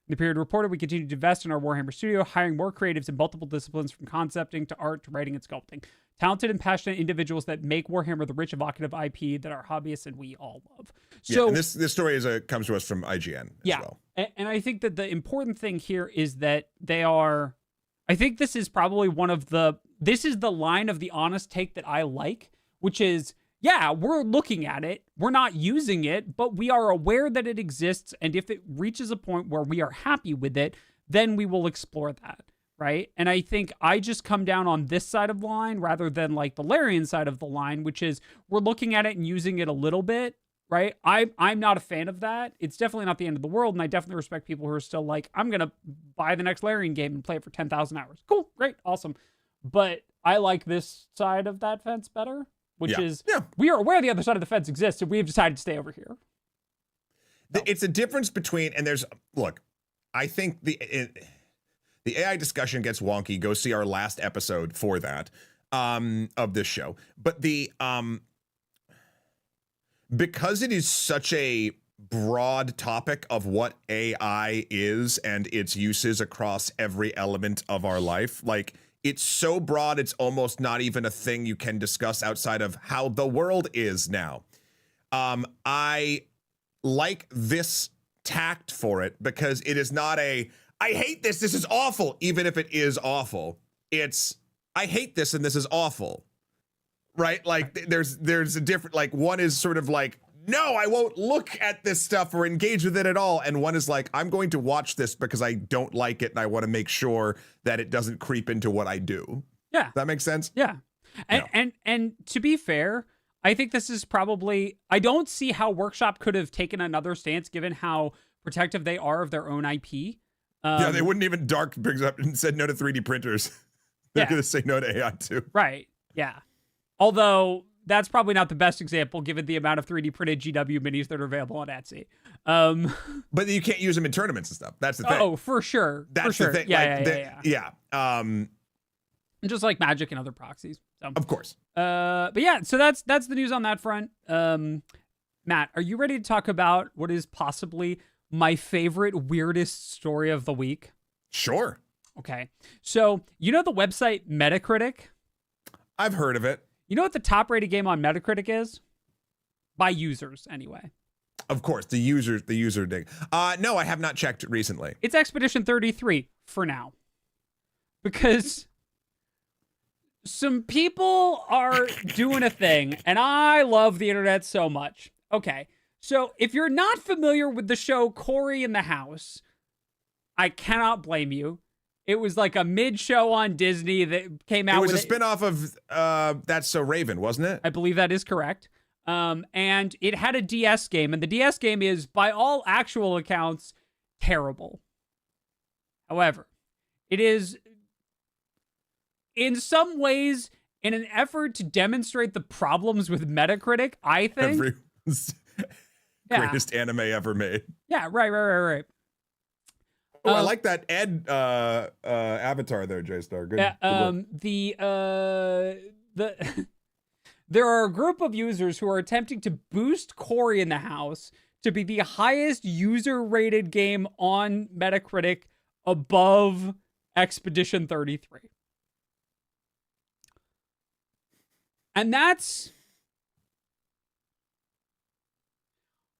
In the period reported, we continue to invest in our Warhammer studio, hiring more creatives in multiple disciplines, from concepting to art to writing and sculpting. Talented and passionate individuals that make Warhammer the rich, evocative IP that our hobbyists and we all love. So, yeah, and this story comes to us from IGN as well. And I think that the important thing here is that they are... I think this is probably this is the line of the honest take that I like, which is, yeah, we're looking at it. We're not using it, but we are aware that it exists. And if it reaches a point where we are happy with it, then we will explore that. Right. And I think I just come down on this side of the line rather than like the Larian side of the line, which is we're looking at it and using it a little bit. Right. I'm not a fan of that. It's definitely not the end of the world. And I definitely respect people who are still like, I'm going to buy the next Larian game and play it for 10,000 hours. Cool. Great. Awesome. But I like this side of that fence better, which is we are aware the other side of the fence exists and we've decided to stay over here. So. It's a difference between, and I think the AI discussion gets wonky. Go see our last episode for that of this show. But because it is such a broad topic of what AI is and its uses across every element of our life, like it's so broad, it's almost not even a thing you can discuss outside of how the world is now. I like this tact for it, because it is not a, I hate this, this is awful, even if it is awful. It's, I hate this and this is awful, right? Like there's a different, like one is sort of like, no, I won't look at this stuff or engage with it at all. And one is like, I'm going to watch this because I don't like it and I want to make sure that it doesn't creep into what I do. Yeah. Does that make sense? Yeah. And to be fair, I think this is probably, I don't see how Workshop could have taken another stance given how protective they are of their own IP. Yeah, they wouldn't even Dark brings up and said no to 3D printers. They're going to say no to AI too. Right. Yeah. Although that's probably not the best example given the amount of 3D printed GW minis that are available on Etsy. But you can't use them in tournaments and stuff. That's the thing. Oh, for sure. That's for sure. the thing. Yeah. Yeah. Just like Magic and other proxies. So. Of course. But yeah, so that's the news on that front. Matt, are you ready to talk about what is possibly my favorite weirdest story of the week? Sure. Okay. So, you know the website Metacritic? I've heard of it. You know what the top rated game on Metacritic is? By users, anyway. Of course, the user ding. No, I have not checked recently. It's Expedition 33 for now. Because some people are doing a thing, and I love the internet so much. Okay, so if you're not familiar with the show Cory in the House, I cannot blame you. It was like a mid-show on Disney that came out. It was a spinoff of That's So Raven, wasn't it? I believe that is correct. And it had a DS game, and the DS game is, by all actual accounts, terrible. However, it is, in some ways, in an effort to demonstrate the problems with Metacritic, I think. Everyone's greatest anime ever made. Yeah, right. Oh, I like that Ed avatar there, J-Star. Good. Yeah. There are a group of users who are attempting to boost Cory in the House to be the highest user-rated game on Metacritic above Expedition 33. And that's...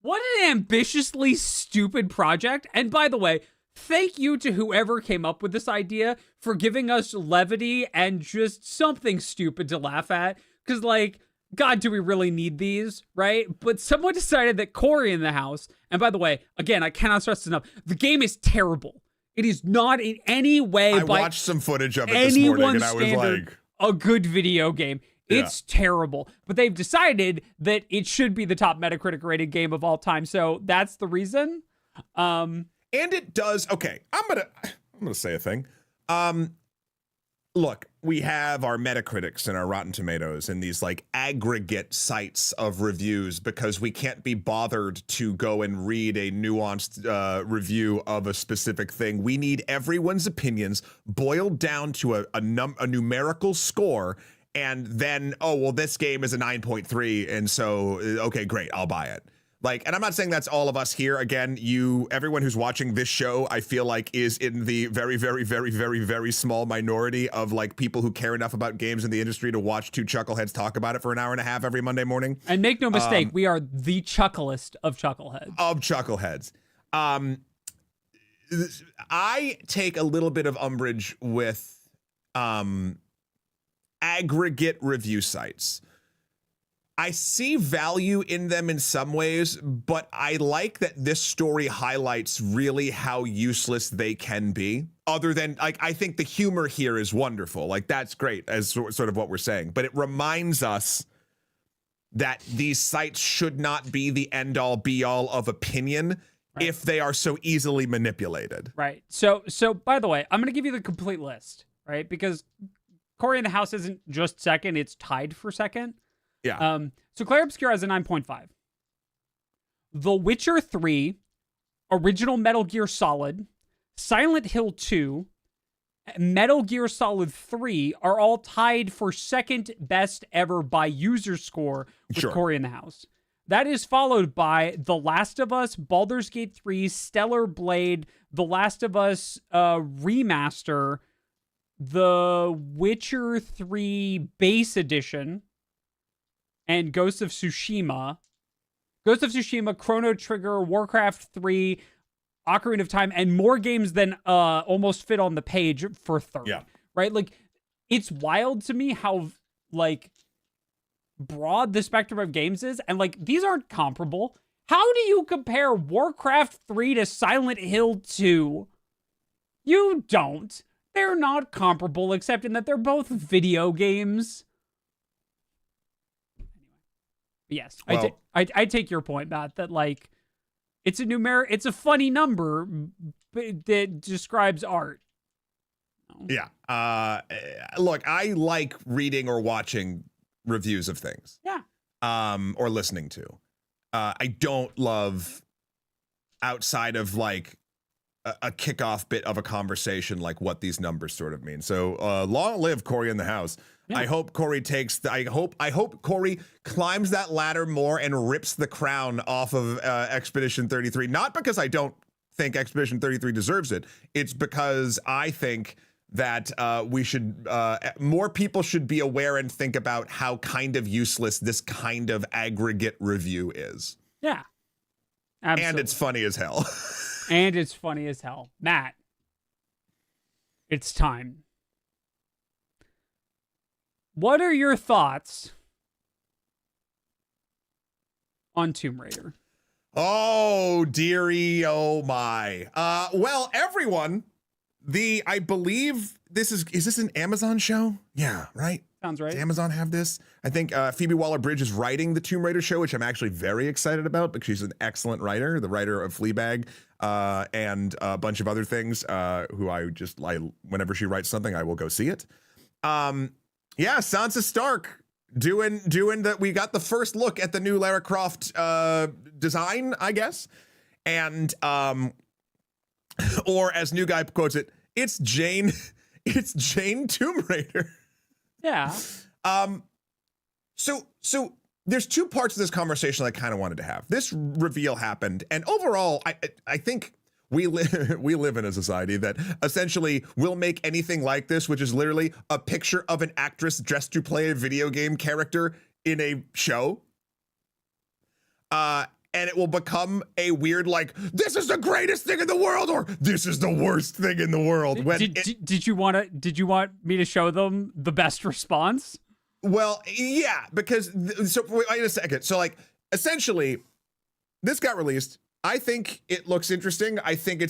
what an ambitiously stupid project. And by the way, thank you to whoever came up with this idea for giving us levity and just something stupid to laugh at. Because, like, God, do we really need these, right? But someone decided that Cory in the House, and by the way, again, I cannot stress this enough, the game is terrible. It is not in any way I watched some footage of it this morning, and I was like, a good video game. It's terrible. But they've decided that it should be the top Metacritic rated game of all time. So that's the reason. And it does. Okay, I'm gonna say a thing. Look, we have our Metacritics and our Rotten Tomatoes and these like aggregate sites of reviews because we can't be bothered to go and read a nuanced review of a specific thing. We need everyone's opinions boiled down to a numerical score. And then, oh, well, this game is a 9.3. And so, okay, great, I'll buy it. Like, and I'm not saying that's all of us here. Again, everyone who's watching this show, I feel like is in the very, very, very, very, very small minority of like people who care enough about games in the industry to watch two chuckleheads talk about it for an hour and a half every Monday morning. And make no mistake, we are the chucklest of chuckleheads. I take a little bit of umbrage with aggregate review sites. I see value in them in some ways, but I like that this story highlights really how useless they can be. Other than, like, I think the humor here is wonderful. Like, that's great as sort of what we're saying. But it reminds us that these sites should not be the end-all, be-all of opinion if they are so easily manipulated. Right. So by the way, I'm going to give you the complete list, right? Because Cory in the House isn't just second, it's tied for second. Yeah. So Claire Obscura has a 9.5. The Witcher 3, Original Metal Gear Solid, Silent Hill 2, Metal Gear Solid 3 are all tied for second best ever by user score with Cory in the House. That is followed by The Last of Us, Baldur's Gate 3, Stellar Blade, The Last of Us Remaster, The Witcher 3 Base Edition, and Ghost of Tsushima. Ghost of Tsushima, Chrono Trigger, Warcraft 3, Ocarina of Time, and more games than almost fit on the page for third. Yeah. Right? Like, it's wild to me how, like, broad the spectrum of games is, and, like, these aren't comparable. How do you compare Warcraft 3 to Silent Hill 2? You don't. They're not comparable, except in that they're both video games. Yes, well, I take your point, Matt, that, like, it's a funny number that describes art. Yeah. Look, I like reading or watching reviews of things. Yeah. Or listening to. I don't love, outside of, like, a kickoff bit of a conversation, like what these numbers sort of mean. So long live Cory in the house. Yeah. I hope Cory I hope Cory climbs that ladder more and rips the crown off of Expedition 33. Not because I don't think Expedition 33 deserves it. It's because I think that we should more people should be aware and think about how kind of useless this kind of aggregate review is. Yeah. Absolutely. And it's funny as hell. And it's funny as hell. Matt, it's time. What are your thoughts on Tomb Raider? Oh, dearie, oh my. Well, everyone, I believe is this an Amazon show? Yeah, right? Sounds right. Does Amazon have this? I think Phoebe Waller-Bridge is writing the Tomb Raider show, which I'm actually very excited about because she's an excellent writer, the writer of Fleabag, and a bunch of other things, who whenever she writes something, I will go see it. Yeah, Sansa Stark doing that. We got the first look at the new Lara Croft design, I guess. And or as New Guy quotes it, it's Jane Tomb Raider. Yeah. So there's two parts of this conversation I kind of wanted to have. This reveal happened, and overall, I think we live in a society that essentially will make anything like this, which is literally a picture of an actress dressed to play a video game character in a show. And it will become a weird, like, this is the greatest thing in the world, or this is the worst thing in the world. Did you want me to show them the best response? Well, yeah, because wait a second. So, like, essentially, this got released. I think it looks interesting. I think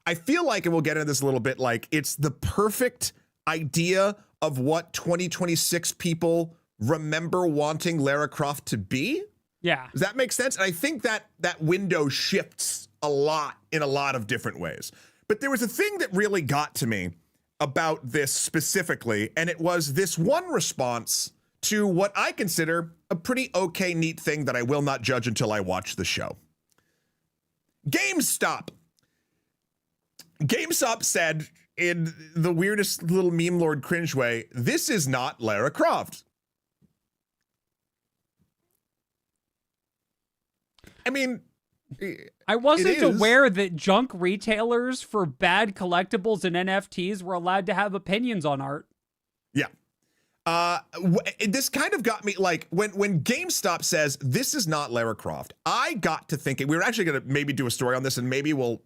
I feel like, and we'll get into this a little bit, like, it's the perfect idea of what 2026 people remember wanting Lara Croft to be. Yeah. Does that make sense? And I think that window shifts a lot in a lot of different ways. But there was a thing that really got to me about this specifically, and it was this one response to what I consider a pretty okay, neat thing that I will not judge until I watch the show. GameStop said in the weirdest little meme lord cringe way, this is not Lara Croft. I mean, I wasn't aware that junk retailers for bad collectibles and NFTs were allowed to have opinions on art. Yeah. This kind of got me, like, when GameStop says this is not Lara Croft, I got to thinking, we were actually going to maybe do a story on this, and maybe we'll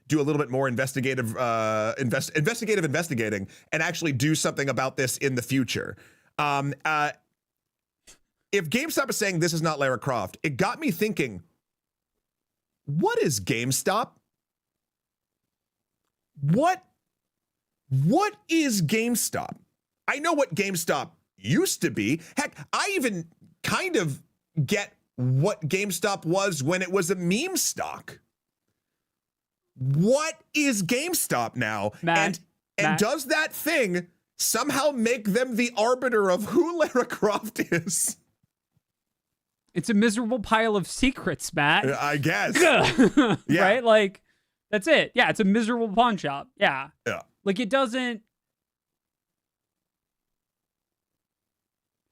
do a little bit more investigating and actually do something about this in the future. If GameStop is saying this is not Lara Croft, it got me thinking, what is GameStop? What is GameStop? I know what GameStop used to be. Heck, I even kind of get what GameStop was when it was a meme stock. What is GameStop now? Matt, and does that thing somehow make them the arbiter of who Lara Croft is? It's a miserable pile of secrets, Matt. I guess. Yeah. Right? Like, that's it. Yeah, it's a miserable pawn shop. Yeah. Yeah. Like, it doesn't...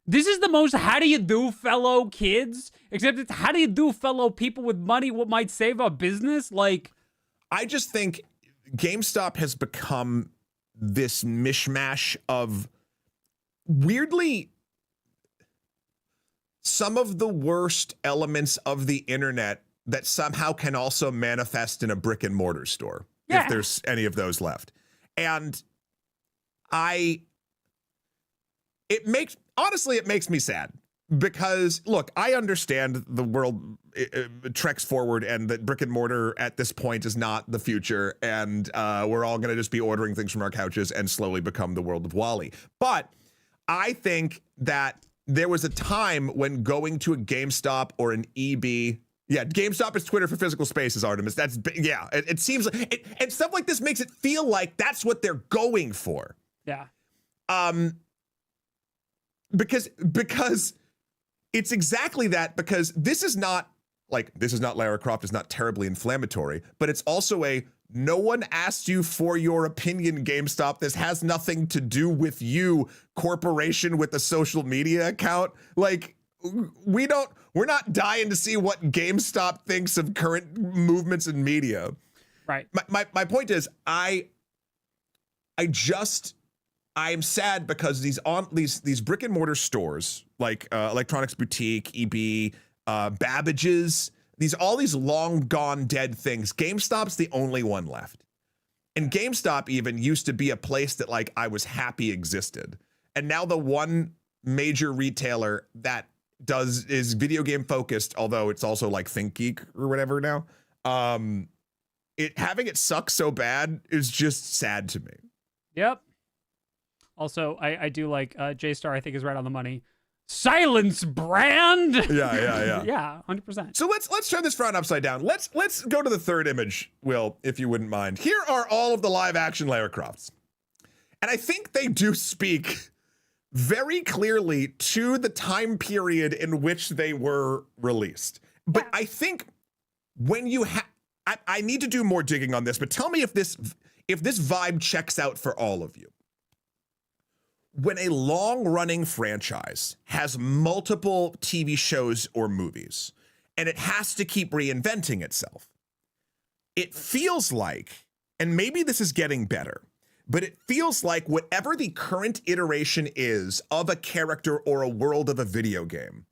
This is the most how do you do, fellow kids? Except it's how do you do, fellow people with money, what might save a business? Like... I just think GameStop has become this mishmash of weirdly some of the worst elements of the internet that somehow can also manifest in a brick and mortar store, if there's any of those left. And it makes me sad, because look, I understand the world treks forward and that brick and mortar at this point is not the future, and we're all going to just be ordering things from our couches and slowly become the world of Wall-E. But I think that there was a time when going to a GameStop or an EB, GameStop is Twitter for physical spaces, Artemis. That's, it seems like it, and stuff like this makes it feel like that's what they're going for. Yeah. Because it's exactly that, because this is not Lara Croft is not terribly inflammatory, but it's also no one asked you for your opinion, GameStop. This has nothing to do with you, corporation with a social media account. Like, we're not dying to see what GameStop thinks of current movements in media. Right. My point is, I'm sad because these brick and mortar stores like Electronics Boutique, EB, Babbage's, all these long gone dead things. GameStop's the only one left. And GameStop even used to be a place that like I was happy existed. And now the one major retailer that is video game focused, although it's also like ThinkGeek or whatever now, having it suck so bad is just sad to me. Yep. Also, I do like J-Star, I think, is right on the money. Silence brand. Yeah, 100%. So let's turn this frown upside down. Let's go to the third image, Will, if you wouldn't mind. Here are all of the live action Lara Crofts. And I think they do speak very clearly to the time period in which they were released. But I think when you I need to do more digging on this, but tell me if this vibe checks out for all of you. When a long-running franchise has multiple TV shows or movies, and it has to keep reinventing itself, it feels like, and maybe this is getting better, but it feels like whatever the current iteration is of a character or a world of a video game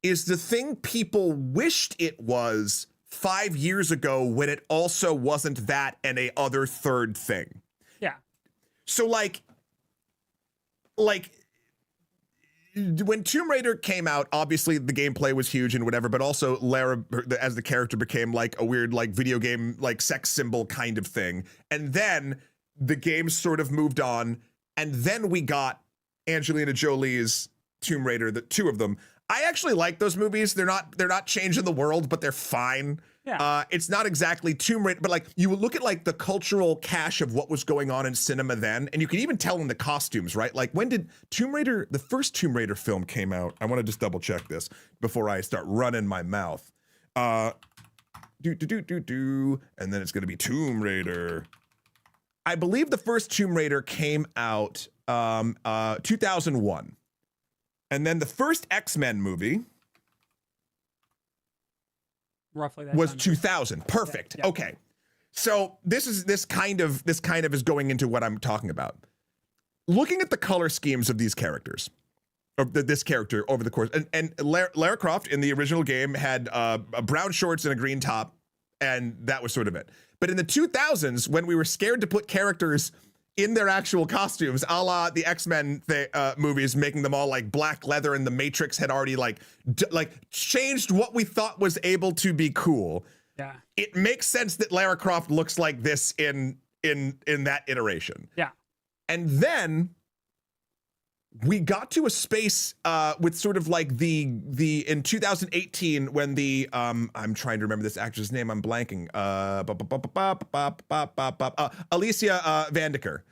is the thing people wished it was 5 years ago, when it also wasn't that and a other third thing. Yeah. So like when Tomb Raider came out, obviously the gameplay was huge and whatever, but also Lara as the character became like a weird like video game like sex symbol kind of thing. And then the game sort of moved on, and then we got Angelina Jolie's Tomb Raider, the two of them. I actually like those movies. They're not changing the world, but they're fine. Yeah. It's not exactly Tomb Raider, but like you would look at like the cultural cache of what was going on in cinema then, and you can even tell in the costumes, right? Like when did the first Tomb Raider film came out? I want to just double check this before I start running my mouth. And then it's going to be Tomb Raider. I believe the first Tomb Raider came out 2001. And then the first X-Men movie roughly that was time. 2000. Perfect. Yeah. Okay. So this kind of is going into what I'm talking about. Looking at the color schemes of these characters, of this character over the course, and Lara Croft in the original game had brown shorts and a green top, and that was sort of it. But in the 2000s, when we were scared to put characters in their actual costumes, a la the X-Men movies, making them all like black leather, and the Matrix had already like changed what we thought was able to be cool. Yeah. It makes sense that Lara Croft looks like this in that iteration. Yeah. And then we got to a space with sort of like the in 2018 when the I'm trying to remember this actress name, I'm blanking. Alicia Vikander.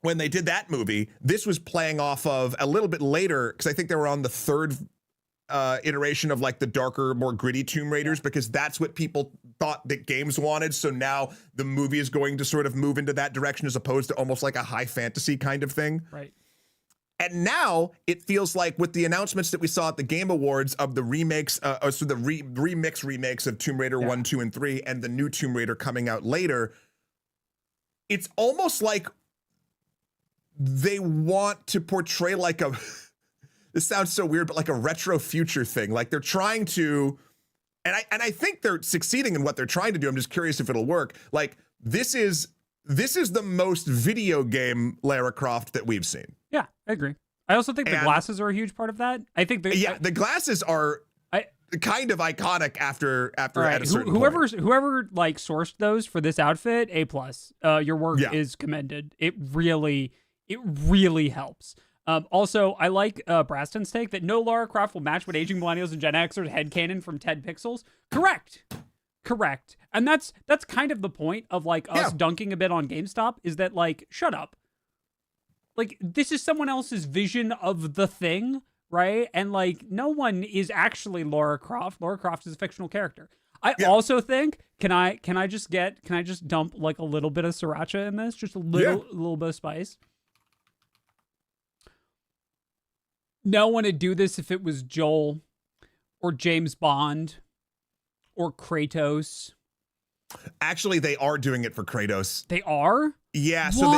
When they did that movie, this was playing off of a little bit later, because I think they were on the third iteration of like the darker, more gritty Tomb Raiders, because that's what people thought that games wanted. So now the movie is going to sort of move into that direction, as opposed to almost like a high fantasy kind of thing. Right. And now it feels like with the announcements that we saw at the Game Awards of the remakes, so the remakes of Tomb Raider 1, 2, and 3, and the new Tomb Raider coming out later, it's almost like they want to portray like this sounds so weird, but like a retro future thing. Like they're trying to, and I think they're succeeding in what they're trying to do. I'm just curious if it'll work. Like this is the most video game Lara Croft that we've seen. Yeah, I agree. I also think the glasses are a huge part of that. I think the glasses are kind of iconic after at a certain point. Whoever like sourced those for this outfit, A+. Your work is commended. It really helps. Also, I like Braston's take that no Lara Croft will match what aging millennials and Gen Xers headcanon from 10 pixels. Correct. And that's kind of the point of like us dunking a bit on GameStop is that like, shut up. Like, this is someone else's vision of the thing, right? And like, no one is actually Lara Croft. Lara Croft is a fictional character. I also think, can I just dump like a little bit of sriracha in this? Just a little bit of spice. No one would do this if it was Joel or James Bond or Kratos. Actually, they are doing it for Kratos. They are? Yeah. So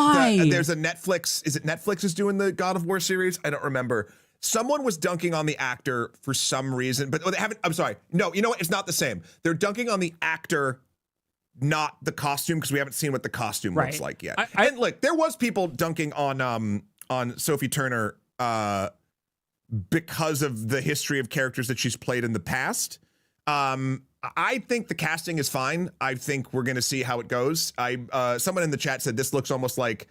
there's a Netflix. Is it Netflix is doing the God of War series? I don't remember. Someone was dunking on the actor for some reason, but they haven't. I'm sorry. No, you know what? It's not the same. They're dunking on the actor, not the costume, because we haven't seen what the costume looks like yet. And look, there was people dunking on Sophie Turner because of the history of characters that she's played in the past. I think the casting is fine. I think we're going to see how it goes. Someone in the chat said this looks almost like,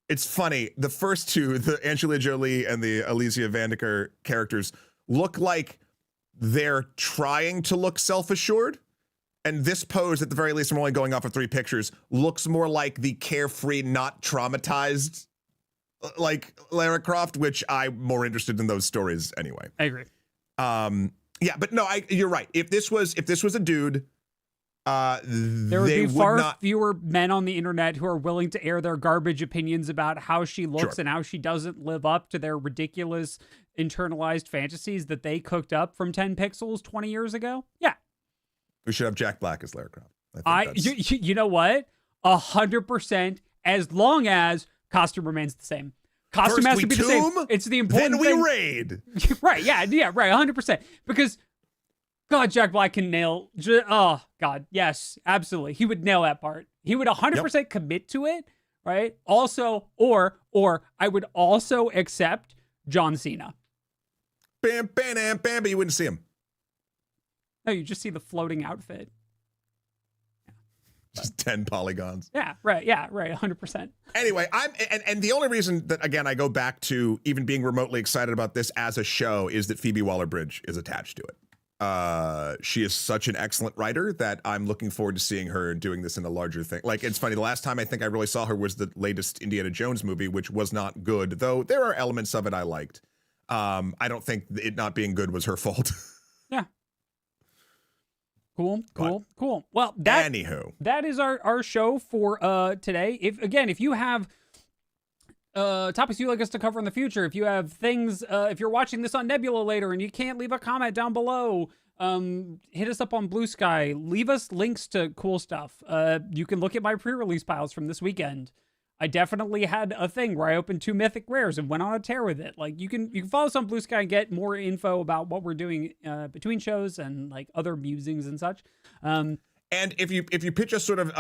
it's funny. The first two, the Angelina Jolie and the Alicia Vikander characters, look like they're trying to look self-assured. And this pose, at the very least, I'm only going off of 3 pictures, looks more like the carefree, not traumatized, like Lara Croft, which I'm more interested in those stories anyway. I agree. Yeah, but no, you're right. If this was a dude, there would be far fewer men on the internet who are willing to air their garbage opinions about how she looks and how she doesn't live up to their ridiculous internalized fantasies that they cooked up from 10 pixels 20 years ago. Yeah. We should have Jack Black as Lara Croft. You know what? 100%, as long as costume remains the same. Costume has to be the same. It's the important thing. Then we raid. Right, yeah, right, 100%. Because, God, Jack Black can nail... Oh, God, yes, absolutely. He would nail that part. He would 100% commit to it, right? Also, or I would also accept John Cena. Bam, bam, bam, but you wouldn't see him. No, you just see the floating outfit. Just 10 polygons. Yeah, right, 100%. Anyway, and the only reason that, again, I go back to even being remotely excited about this as a show is that Phoebe Waller-Bridge is attached to it. She is such an excellent writer that I'm looking forward to seeing her doing this in a larger thing. Like, it's funny, the last time I think I really saw her was the latest Indiana Jones movie, which was not good, though there are elements of it I liked. I don't think it not being good was her fault. Yeah. Cool. Well, that is our show for today. If you have topics you'd like us to cover in the future, if you have things, if you're watching this on Nebula later and you can't leave a comment down below, hit us up on Blue Sky. Leave us links to cool stuff. You can look at my pre-release piles from this weekend. I definitely had a thing where I opened 2 mythic rares and went on a tear with it. Like, you can follow us on Blue Sky and get more info about what we're doing between shows and like other musings and such. And if you pitch us sort of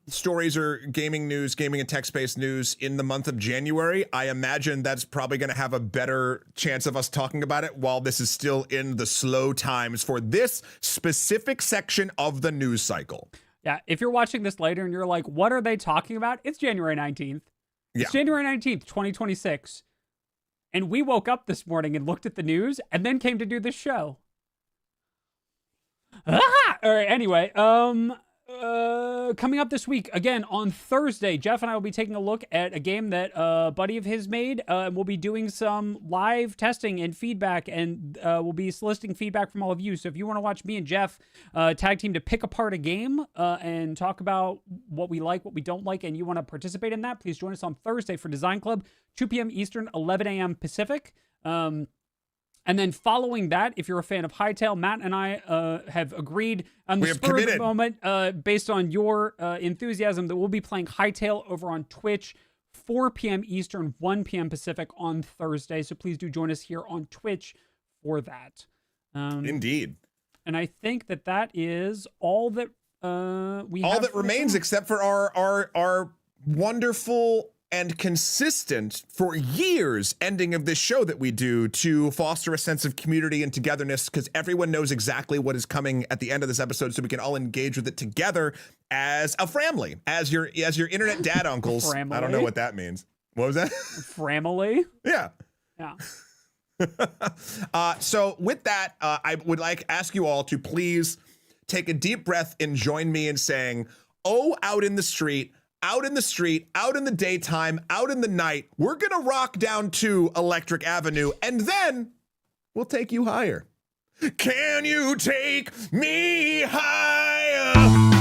stories or gaming news, gaming and tech-based news in the month of January, I imagine that's probably going to have a better chance of us talking about it while this is still in the slow times for this specific section of the news cycle. Yeah, if you're watching this later and you're like, what are they talking about? It's January 19th. It's January 19th, 2026. And we woke up this morning and looked at the news and then came to do this show. All right, anyway, coming up this week, again, on Thursday, Jeff and I will be taking a look at a game that a buddy of his made. We'll be doing some live testing and feedback, and we'll be soliciting feedback from all of you. So if you want to watch me and Jeff tag team to pick apart a game and talk about what we like, what we don't like, and you want to participate in that, please join us on Thursday for Design Club, 2 p.m. Eastern, 11 a.m. Pacific. And then following that, if you're a fan of Hytale, Matt and I have agreed on the spur of the moment, based on your enthusiasm, that we'll be playing Hytale over on Twitch 4 p.m. Eastern, 1 p.m. Pacific on Thursday. So please do join us here on Twitch for that. Indeed. And I think that is all that we have. All that remains, except for our wonderful and consistent for years ending of this show that we do to foster a sense of community and togetherness, because everyone knows exactly what is coming at the end of this episode, so we can all engage with it together as a family, as your internet dad uncles. I don't know what that means. What was that? Family? Yeah. Yeah. So with that, I would ask you all to please take a deep breath and join me in saying, oh, out in the street, out in the daytime, out in the night, we're gonna rock down to Electric Avenue, and then we'll take you higher. Can you take me higher?